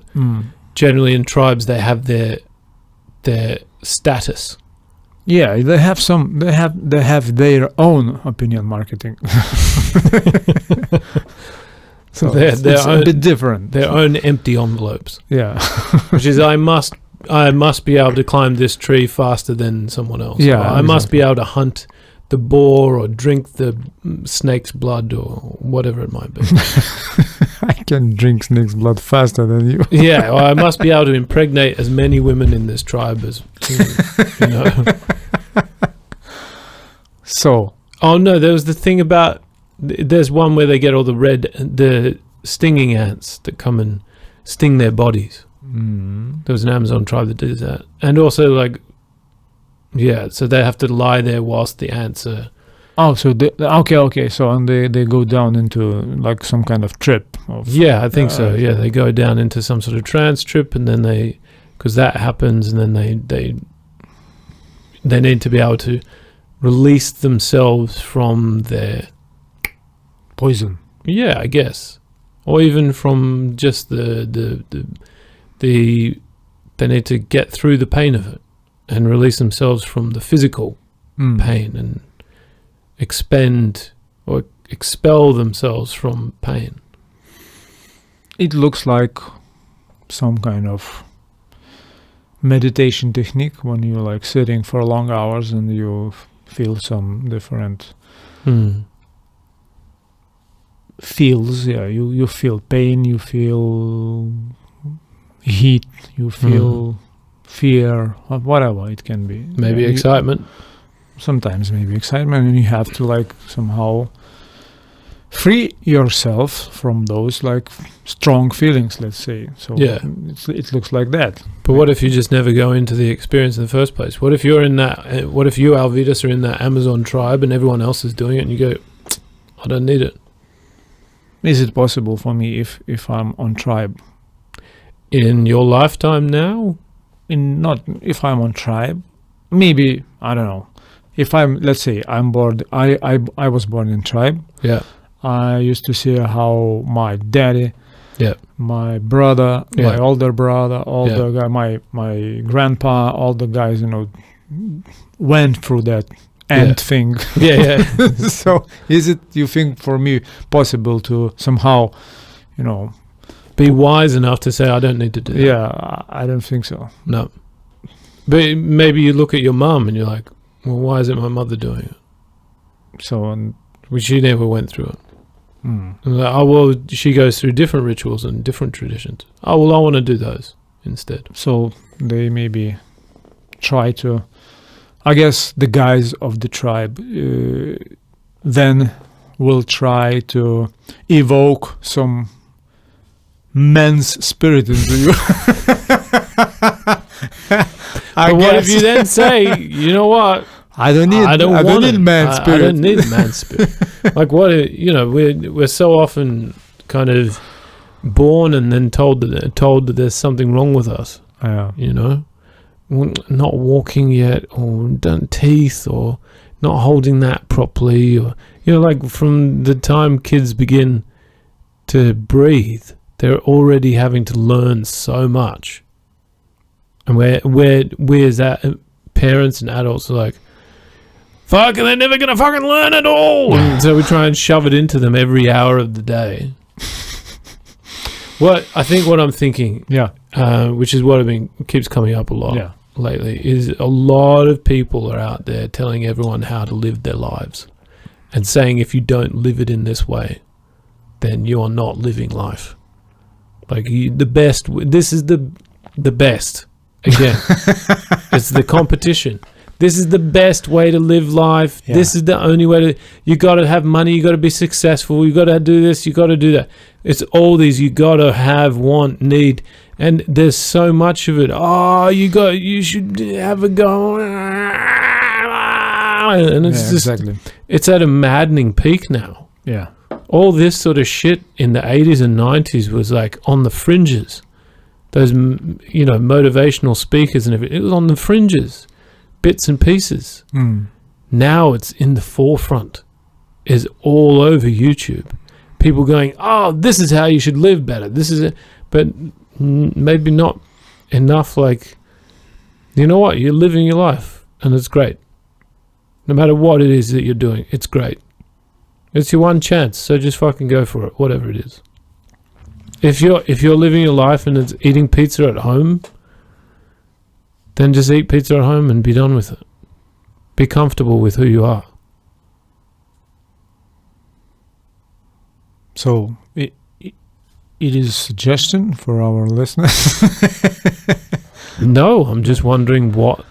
generally in tribes, they have their status. Yeah, they have some. They have their own opinion marketing. So Their it's a own- bit different. Their own empty envelopes, Yeah, which is I must be able to climb this tree faster than someone else. Yeah, Or I must be exactly. able to hunt the boar or drink the snake's blood or whatever it might be. I can drink snake's blood faster than you. Yeah, or I must be able to impregnate as many women in this tribe as you know. So Oh no, there was the thing about there's one where they get all the stinging ants that come and sting their bodies. There was an Amazon tribe that did that, and also like, yeah, so they have to lie there whilst the ants are. okay. So and they go down into like some kind of trip. Yeah, I think so. okay. Yeah, they go down into some sort of trance trip, and then because that happens, and then they need to be able to release themselves from their. Poison. Yeah, I guess, or even from just the they need to get through the pain of it and release themselves from the physical pain and expend or expel themselves from pain. It looks like some kind of meditation technique when you're like sitting for long hours and you feel some different feels. Yeah, you feel pain, you feel heat, you feel fear, or whatever it can be. Maybe Yeah, excitement. Sometimes maybe excitement, and you have to like somehow free yourself from those like strong feelings, let's say. So Yeah. it looks like that. But what if you just never go into the experience in the first place? What if you're in that? What if you, Alvidas, are in that Amazon tribe and everyone else is doing it, and you go, I don't need it. Is it possible for me if I'm on tribe? In your lifetime now? Not if I'm on tribe, maybe, I don't know, if let's say I'm born, I was born in tribe. Yeah. I used to see how my daddy, Yeah. my brother, my Yeah. older brother, all Yeah. the guy, my grandpa, all the guys, went through that ant thing. Yeah. So is it, you think, for me possible to somehow, Be wise enough to say, I don't need to do that. yeah, I don't think so. No. But maybe you look at your mum and you're like, well, why isn't my mother doing it? So, Well, she never went through it. mm, And like, oh, well, she goes through different rituals and different traditions. Oh, well, I want to do those instead. so they maybe try to, I guess the guys of the tribe then will try to evoke some man's spirit into you. But what if you then say, you know what? I don't need man's spirit. I don't need man's spirit. Like what? We're so often kind of born and then told that there's something wrong with us. Yeah. Not walking yet, or done teeth, or not holding that properly, or like from the time kids begin to breathe, they're already having to learn so much. And we as that parents and adults are like, fuck, they're never gonna fucking learn it all. And so we try and shove it into them every hour of the day. What I'm thinking, Yeah. which is what keeps coming up a lot Yeah. lately, is a lot of people are out there telling everyone how to live their lives, and saying if you don't live it in this way, then you are not living life. Like the best. This is the best. Again, it's the competition. This is the best way to live life. Yeah. This is the only way to. You got to have money. You got to be successful. You got to do this. You got to do that. It's all these. You got to have, want, need, and there's so much of it. Oh, you should have a go. And it's just exactly. It's at a maddening peak now. Yeah. All this sort of shit in the 80s and 90s was like on the fringes. Those, motivational speakers and everything, it was on the fringes, bits and pieces. Mm. Now it's in the forefront, is all over YouTube. People going, oh, this is how you should live better. This is it. But maybe not enough like, you know what, you're living your life and it's great. No matter what it is that you're doing, it's great. It's your one chance, so just fucking go for it, whatever it is. If you're living your life and it's eating pizza at home, then just eat pizza at home and be done with it. Be comfortable with who you are. So it is a suggestion for our listeners. No, I'm just wondering what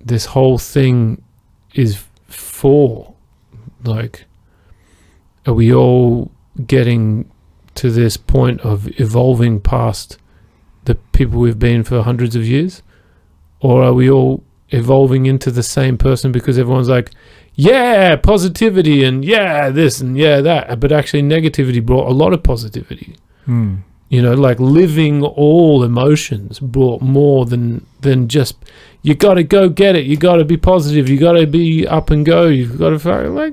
this whole thing is for. Like, are we all getting to this point of evolving past the people we've been for hundreds of years? Or are we all evolving into the same person because everyone's like, yeah, positivity and yeah, this and yeah, that. But actually negativity brought a lot of positivity. Mm. Like living all emotions brought more than just, you got to go get it. You got to be positive. You got to be up and go. You've got to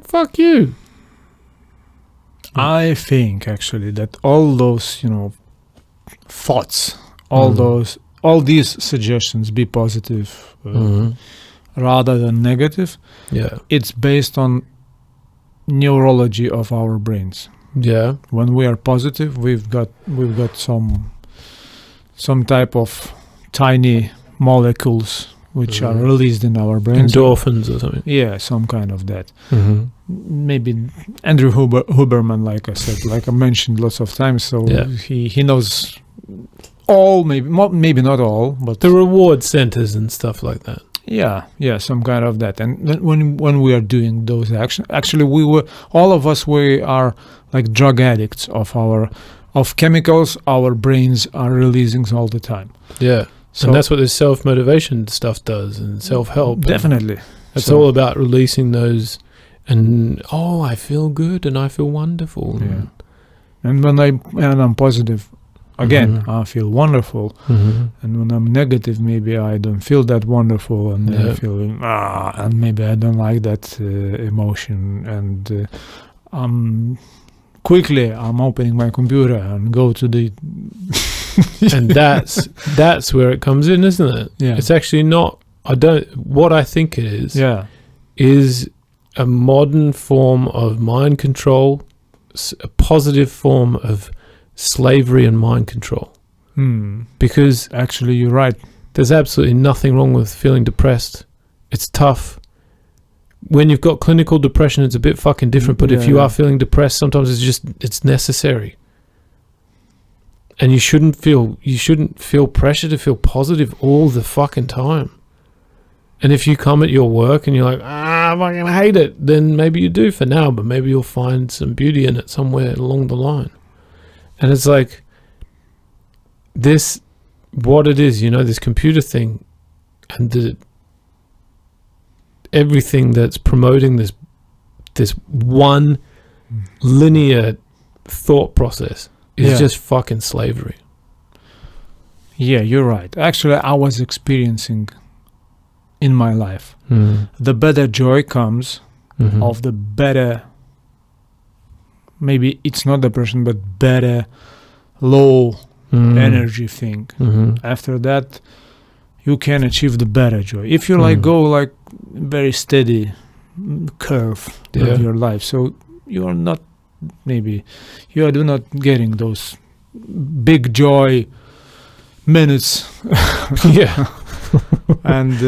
fuck you. I think actually that all those, thoughts, all these suggestions, be positive rather than negative. Yeah. It's based on neurology of our brains. Yeah. When we are positive, we've got some type of tiny molecules which are released in our brains. Endorphins or something. Yeah, some kind of that. Mm-hmm. Maybe Andrew Huberman, like I said, like I mentioned lots of times. So he knows all, maybe not all, but the reward centers and stuff like that. Yeah, some kind of that. And then when we are doing those actions, actually, all of us are like drug addicts of chemicals our brains are releasing all the time. Yeah. So and that's what this self-motivation stuff does, and self-help. Definitely. It's all about releasing those, and I feel good and I feel wonderful. Yeah. And when I'm positive, again, I feel wonderful. And when I'm negative, maybe I don't feel that wonderful, and I feel and maybe I don't like that emotion, and I'm opening my computer and go to the and that's where it comes in, isn't it? Yeah. It's actually not. What I think it is. Yeah. Is a modern form of mind control, a positive form of slavery and mind control. Because actually, you're right. There's absolutely nothing wrong with feeling depressed. It's tough. When you've got clinical depression, it's a bit fucking different. But if you are feeling depressed, sometimes it's necessary. And you shouldn't feel pressure to feel positive all the fucking time. And if you come at your work and you're like, I fucking hate it, then maybe you do for now, but maybe you'll find some beauty in it somewhere along the line. And it's like what it is, this computer thing and everything that's promoting this one linear thought process is just fucking slavery. Yeah, you're right. Actually, I was experiencing in my life the better joy comes of the better, maybe it's not depression, but better low energy thing. After that, you can achieve the better joy if you go very steady curve of your life. So you are not, maybe you are not getting those big joy minutes. And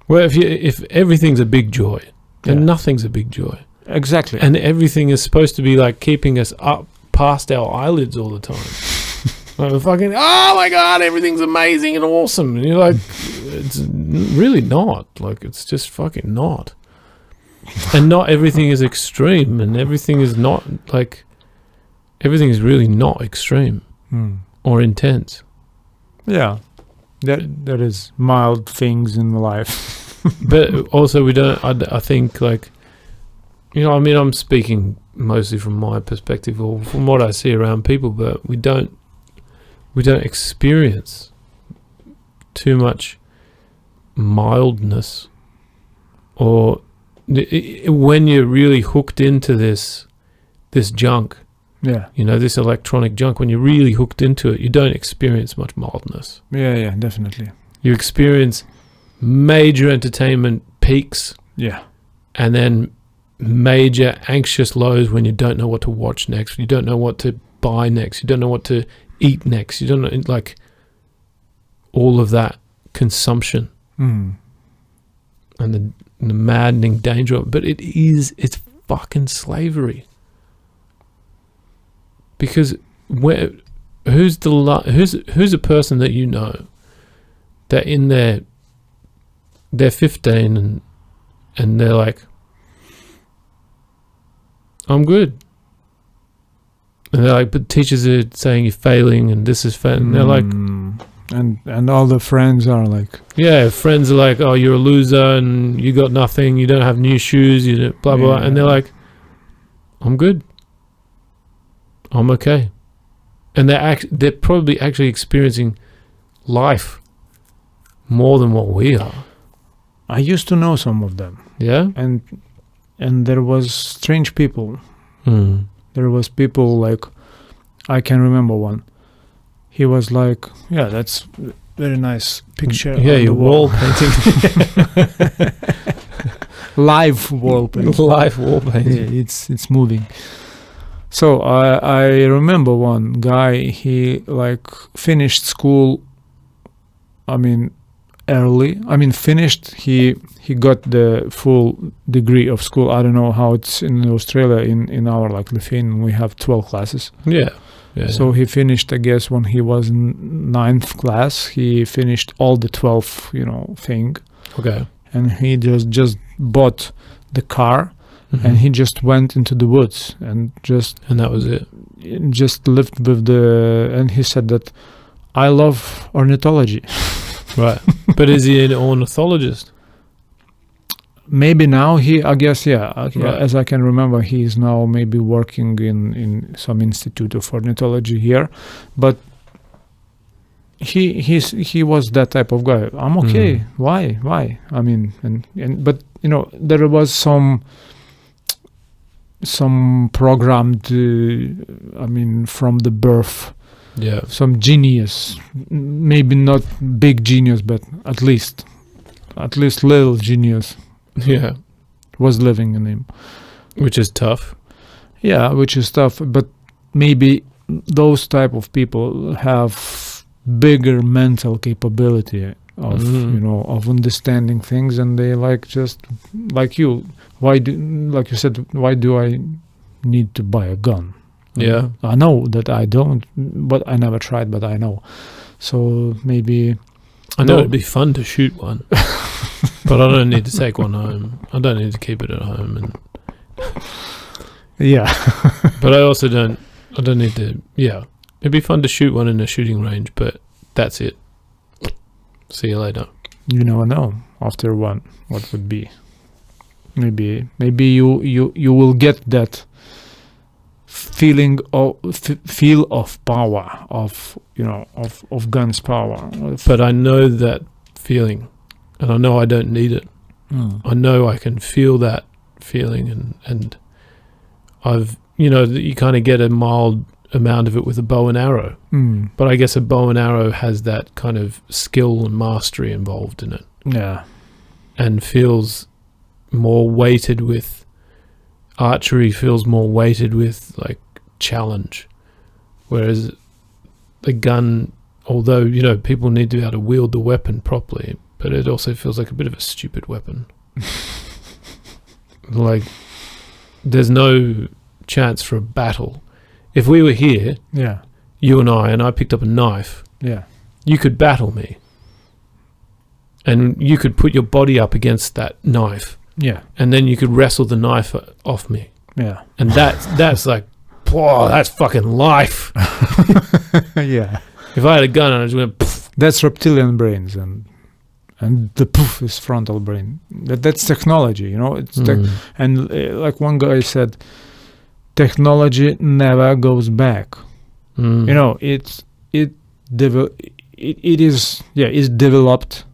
well, if everything's a big joy, then nothing's a big joy. Exactly. And everything is supposed to be like keeping us up past our eyelids all the time. Like fucking, oh my god, everything's amazing and awesome. And you're like, it's really not. Like, it's just fucking not. And not everything is extreme, and everything is not like, everything is really not extreme or intense. Yeah. There is mild things in life. But also we don't, I think, like, I'm speaking mostly from my perspective or from what I see around people, but we don't experience too much mildness, or when you're really hooked into this junk, this electronic junk, when you're really hooked into it, you don't experience much mildness. Yeah, definitely. You experience major entertainment peaks, and then major anxious lows when you don't know what to watch next, you don't know what to buy next, you don't know what to eat next, you don't know, like, all of that consumption and the maddening danger of it. But it's fucking slavery. Because who's a person that you know that in they're 15 and they're like, I'm good. And they're like, but teachers are saying you're failing and this is failing. And they're like, and all the friends are like, friends are like, oh, you're a loser and you got nothing, you don't have new shoes, you blah blah. And they're like, I'm good, I'm okay. And they're probably actually experiencing life more than what we are. I used to know some of them. Yeah. And there was strange people. There was people like, I can remember one. He was like, that's very nice picture. Yeah, your wall painting. Live wall painting. Live wall painting. Yeah, it's moving. So I remember one guy, he like finished school, early. Finished, he got the full degree of school. I don't know how it's in Australia. In our, like, Lithuanian, we have 12 classes. Yeah. So he finished, I guess, when he was in 9th class, he finished all the 12, thing. Okay. And he just bought the car, and he just went into the woods and that was it. Just lived with and he said that, I love ornithology. Right. But is he an ornithologist? maybe now I guess, Right. as I can remember, he is now maybe working in some institute of ornithology here, but he was that type of guy. I'm okay. Why? I mean, and but there was some programmed, from the birth, some genius, maybe not big genius, but at least little genius was living in him, which is tough. Yeah, which is tough, but maybe those type of people have bigger mental capability of of understanding things, and they just like you. Like you said, why do I need to buy a gun? Yeah, I know that I don't, but I never tried, but I know. So maybe I know it'd be fun to shoot one, but I don't need to take one home. I don't need to keep it at home, and but I also don't need to. Yeah, it'd be fun to shoot one in a shooting range, but that's it. See you later. You never know after one what would be. Maybe you will get that feeling of feel of power of guns power. But I know that feeling, and I know I don't need it. I know I can feel that feeling, and I've you kind of get a mild amount of it with a bow and arrow. But I guess a bow and arrow has that kind of skill and mastery involved in it. Yeah, and feels more weighted with archery, feels more weighted with like challenge, whereas the gun, although people need to be able to wield the weapon properly, but it also feels like a bit of a stupid weapon. Like there's no chance for a battle. If we were here, you and I picked up a knife, you could battle me, and you could put your body up against that knife. Yeah, and then you could wrestle the knife off me. Yeah, and that's like, whoa, that's fucking life. Yeah. If I had a gun and I just went, poof. That's reptilian brains, and the poof is frontal brain. That's technology, It's and like one guy said, technology never goes back. It's developed,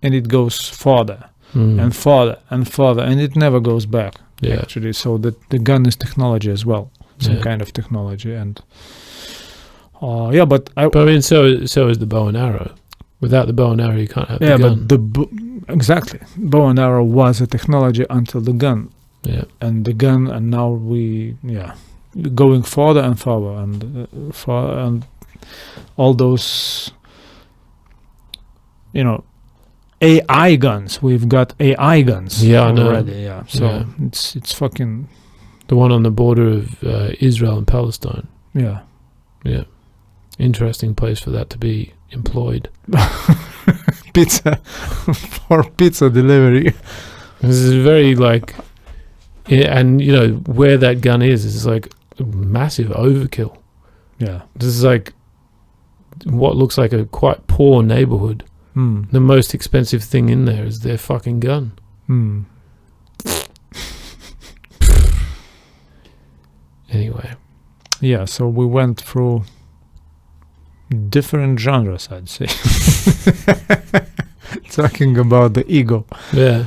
and it goes further. And further and further, and it never goes back. Actually, so that the gun is technology as well, some kind of technology, and but I mean, so is the bow and arrow. Without the bow and arrow, you can't have the gun. But exactly, bow and arrow was a technology until the gun. Yeah, and the gun, and now we going further and further, and all those AI guns. We've got AI guns. Yeah, I know. Already, yeah. So it's fucking the one on the border of Israel and Palestine. Yeah. Yeah. Interesting place for that to be employed. Pizza for pizza delivery. This is very and where that gun is like massive overkill. Yeah. This is like what looks like a quite poor neighborhood. The most expensive thing in there is their fucking gun. Anyway. Yeah, so we went through different genres, I'd say. Talking about the ego. Yeah.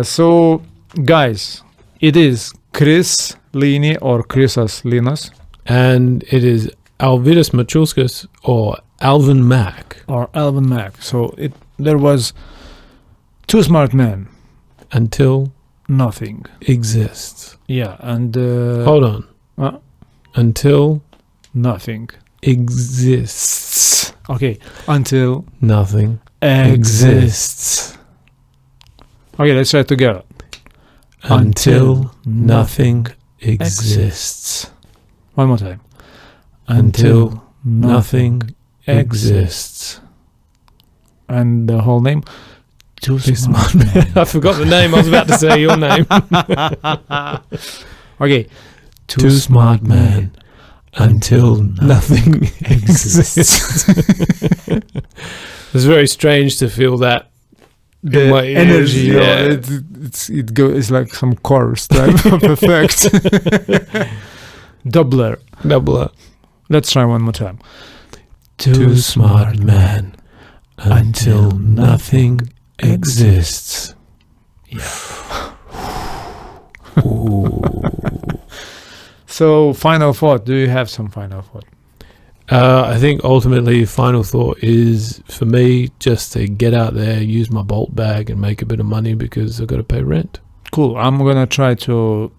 So, guys, it is Chris Lini or Chrisas Linas. And it is Alvidas Machulskas or Alvin Mack. Or Alvin Mack. So there was two smart men. Until nothing exists. Yeah, and hold on. Until nothing exists. Okay, until nothing exists. Okay, let's try it together. Until nothing exists. One more time. Until nothing exists. And the whole name? Too smart man. I forgot the name. I was about to say your name. Okay. Too smart man. Until nothing exists. It's very strange to feel that the my ears, energy. You know, yeah. it's like some chorus type of effect. Doubler. Let's try one more time. Too smart man until nothing exists. Ooh. So, final thought. Do you have some final thought? I think ultimately, final thought is for me just to get out there, use my Bolt bag, and make a bit of money because I've got to pay rent. Cool. I'm gonna try to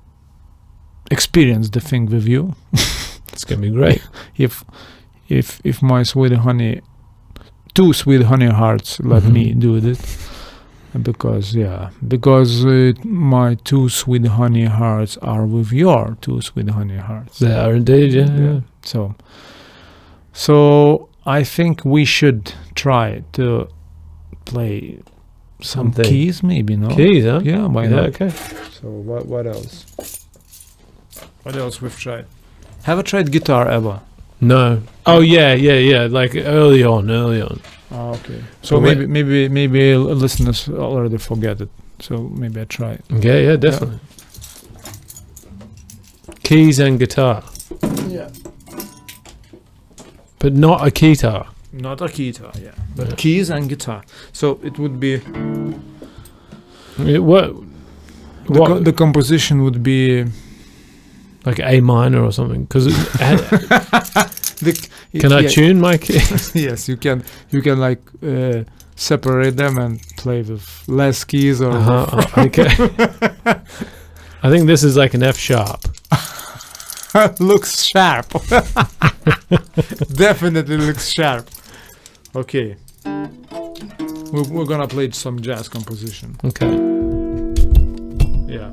experience the thing with you. It's gonna be great. If my two sweet honey hearts let me do this, because my two sweet honey hearts are with your two sweet honey hearts. They are indeed, yeah. So I think we should try to play some Something. keys, maybe, no? Keys, huh? Yeah, why Yeah, not? okay. So what else? What else we've tried? Have I tried guitar ever? No. Oh yeah. Like early on. Oh, okay. So But maybe listeners already forget it. So maybe I try it. Okay, yeah, definitely. Keys and guitar, Yeah. but not a guitar. Not a guitar, yeah. But Yeah. keys and guitar. So it would be What? the composition would be Like A minor or something? Because can I yeah, tune my keys? Yes, you can like separate them and play with less keys or Okay. I think this is like an F sharp. looks sharp. Definitely looks sharp. Okay. We're gonna play some jazz composition. Okay. Yeah.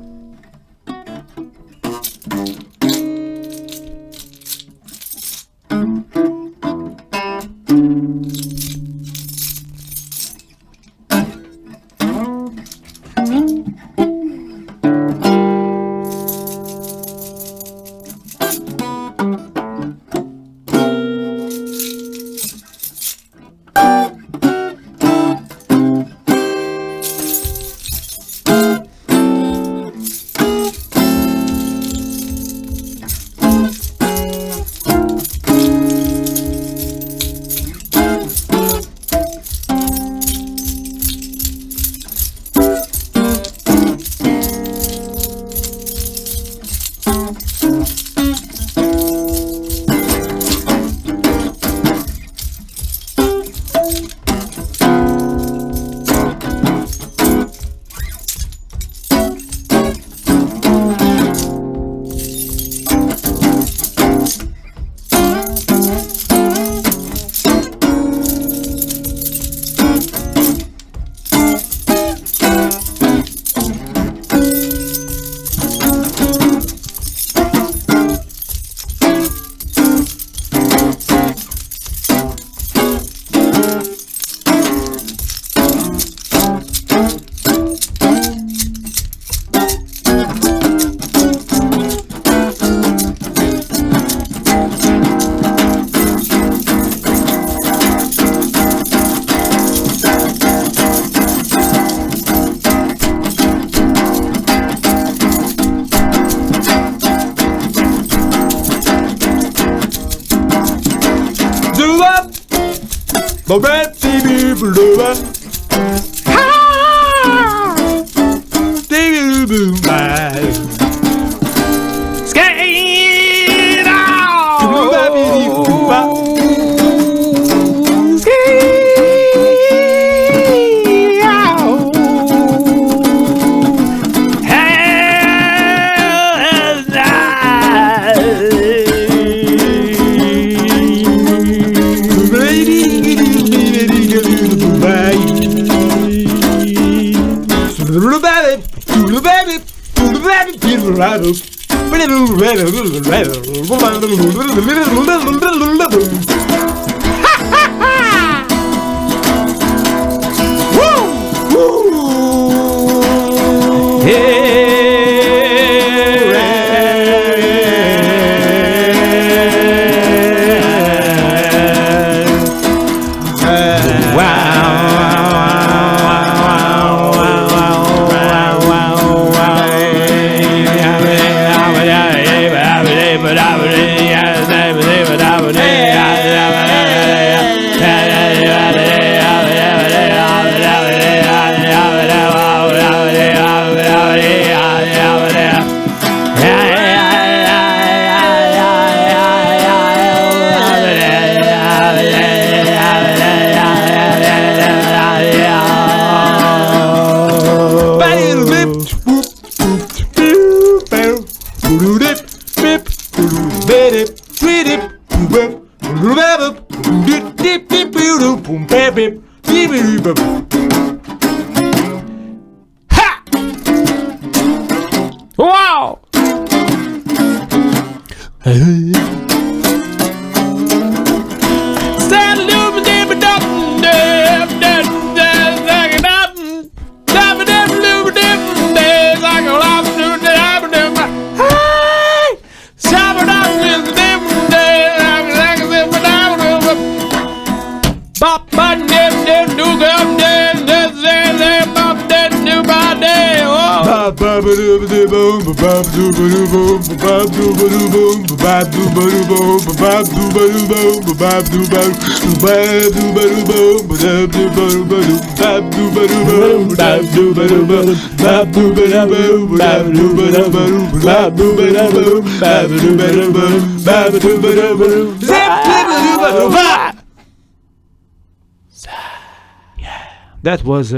That was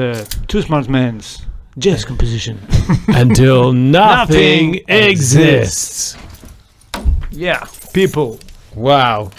Two Smart Men's jazz composition. Until nothing exists. Yeah, people. Wow.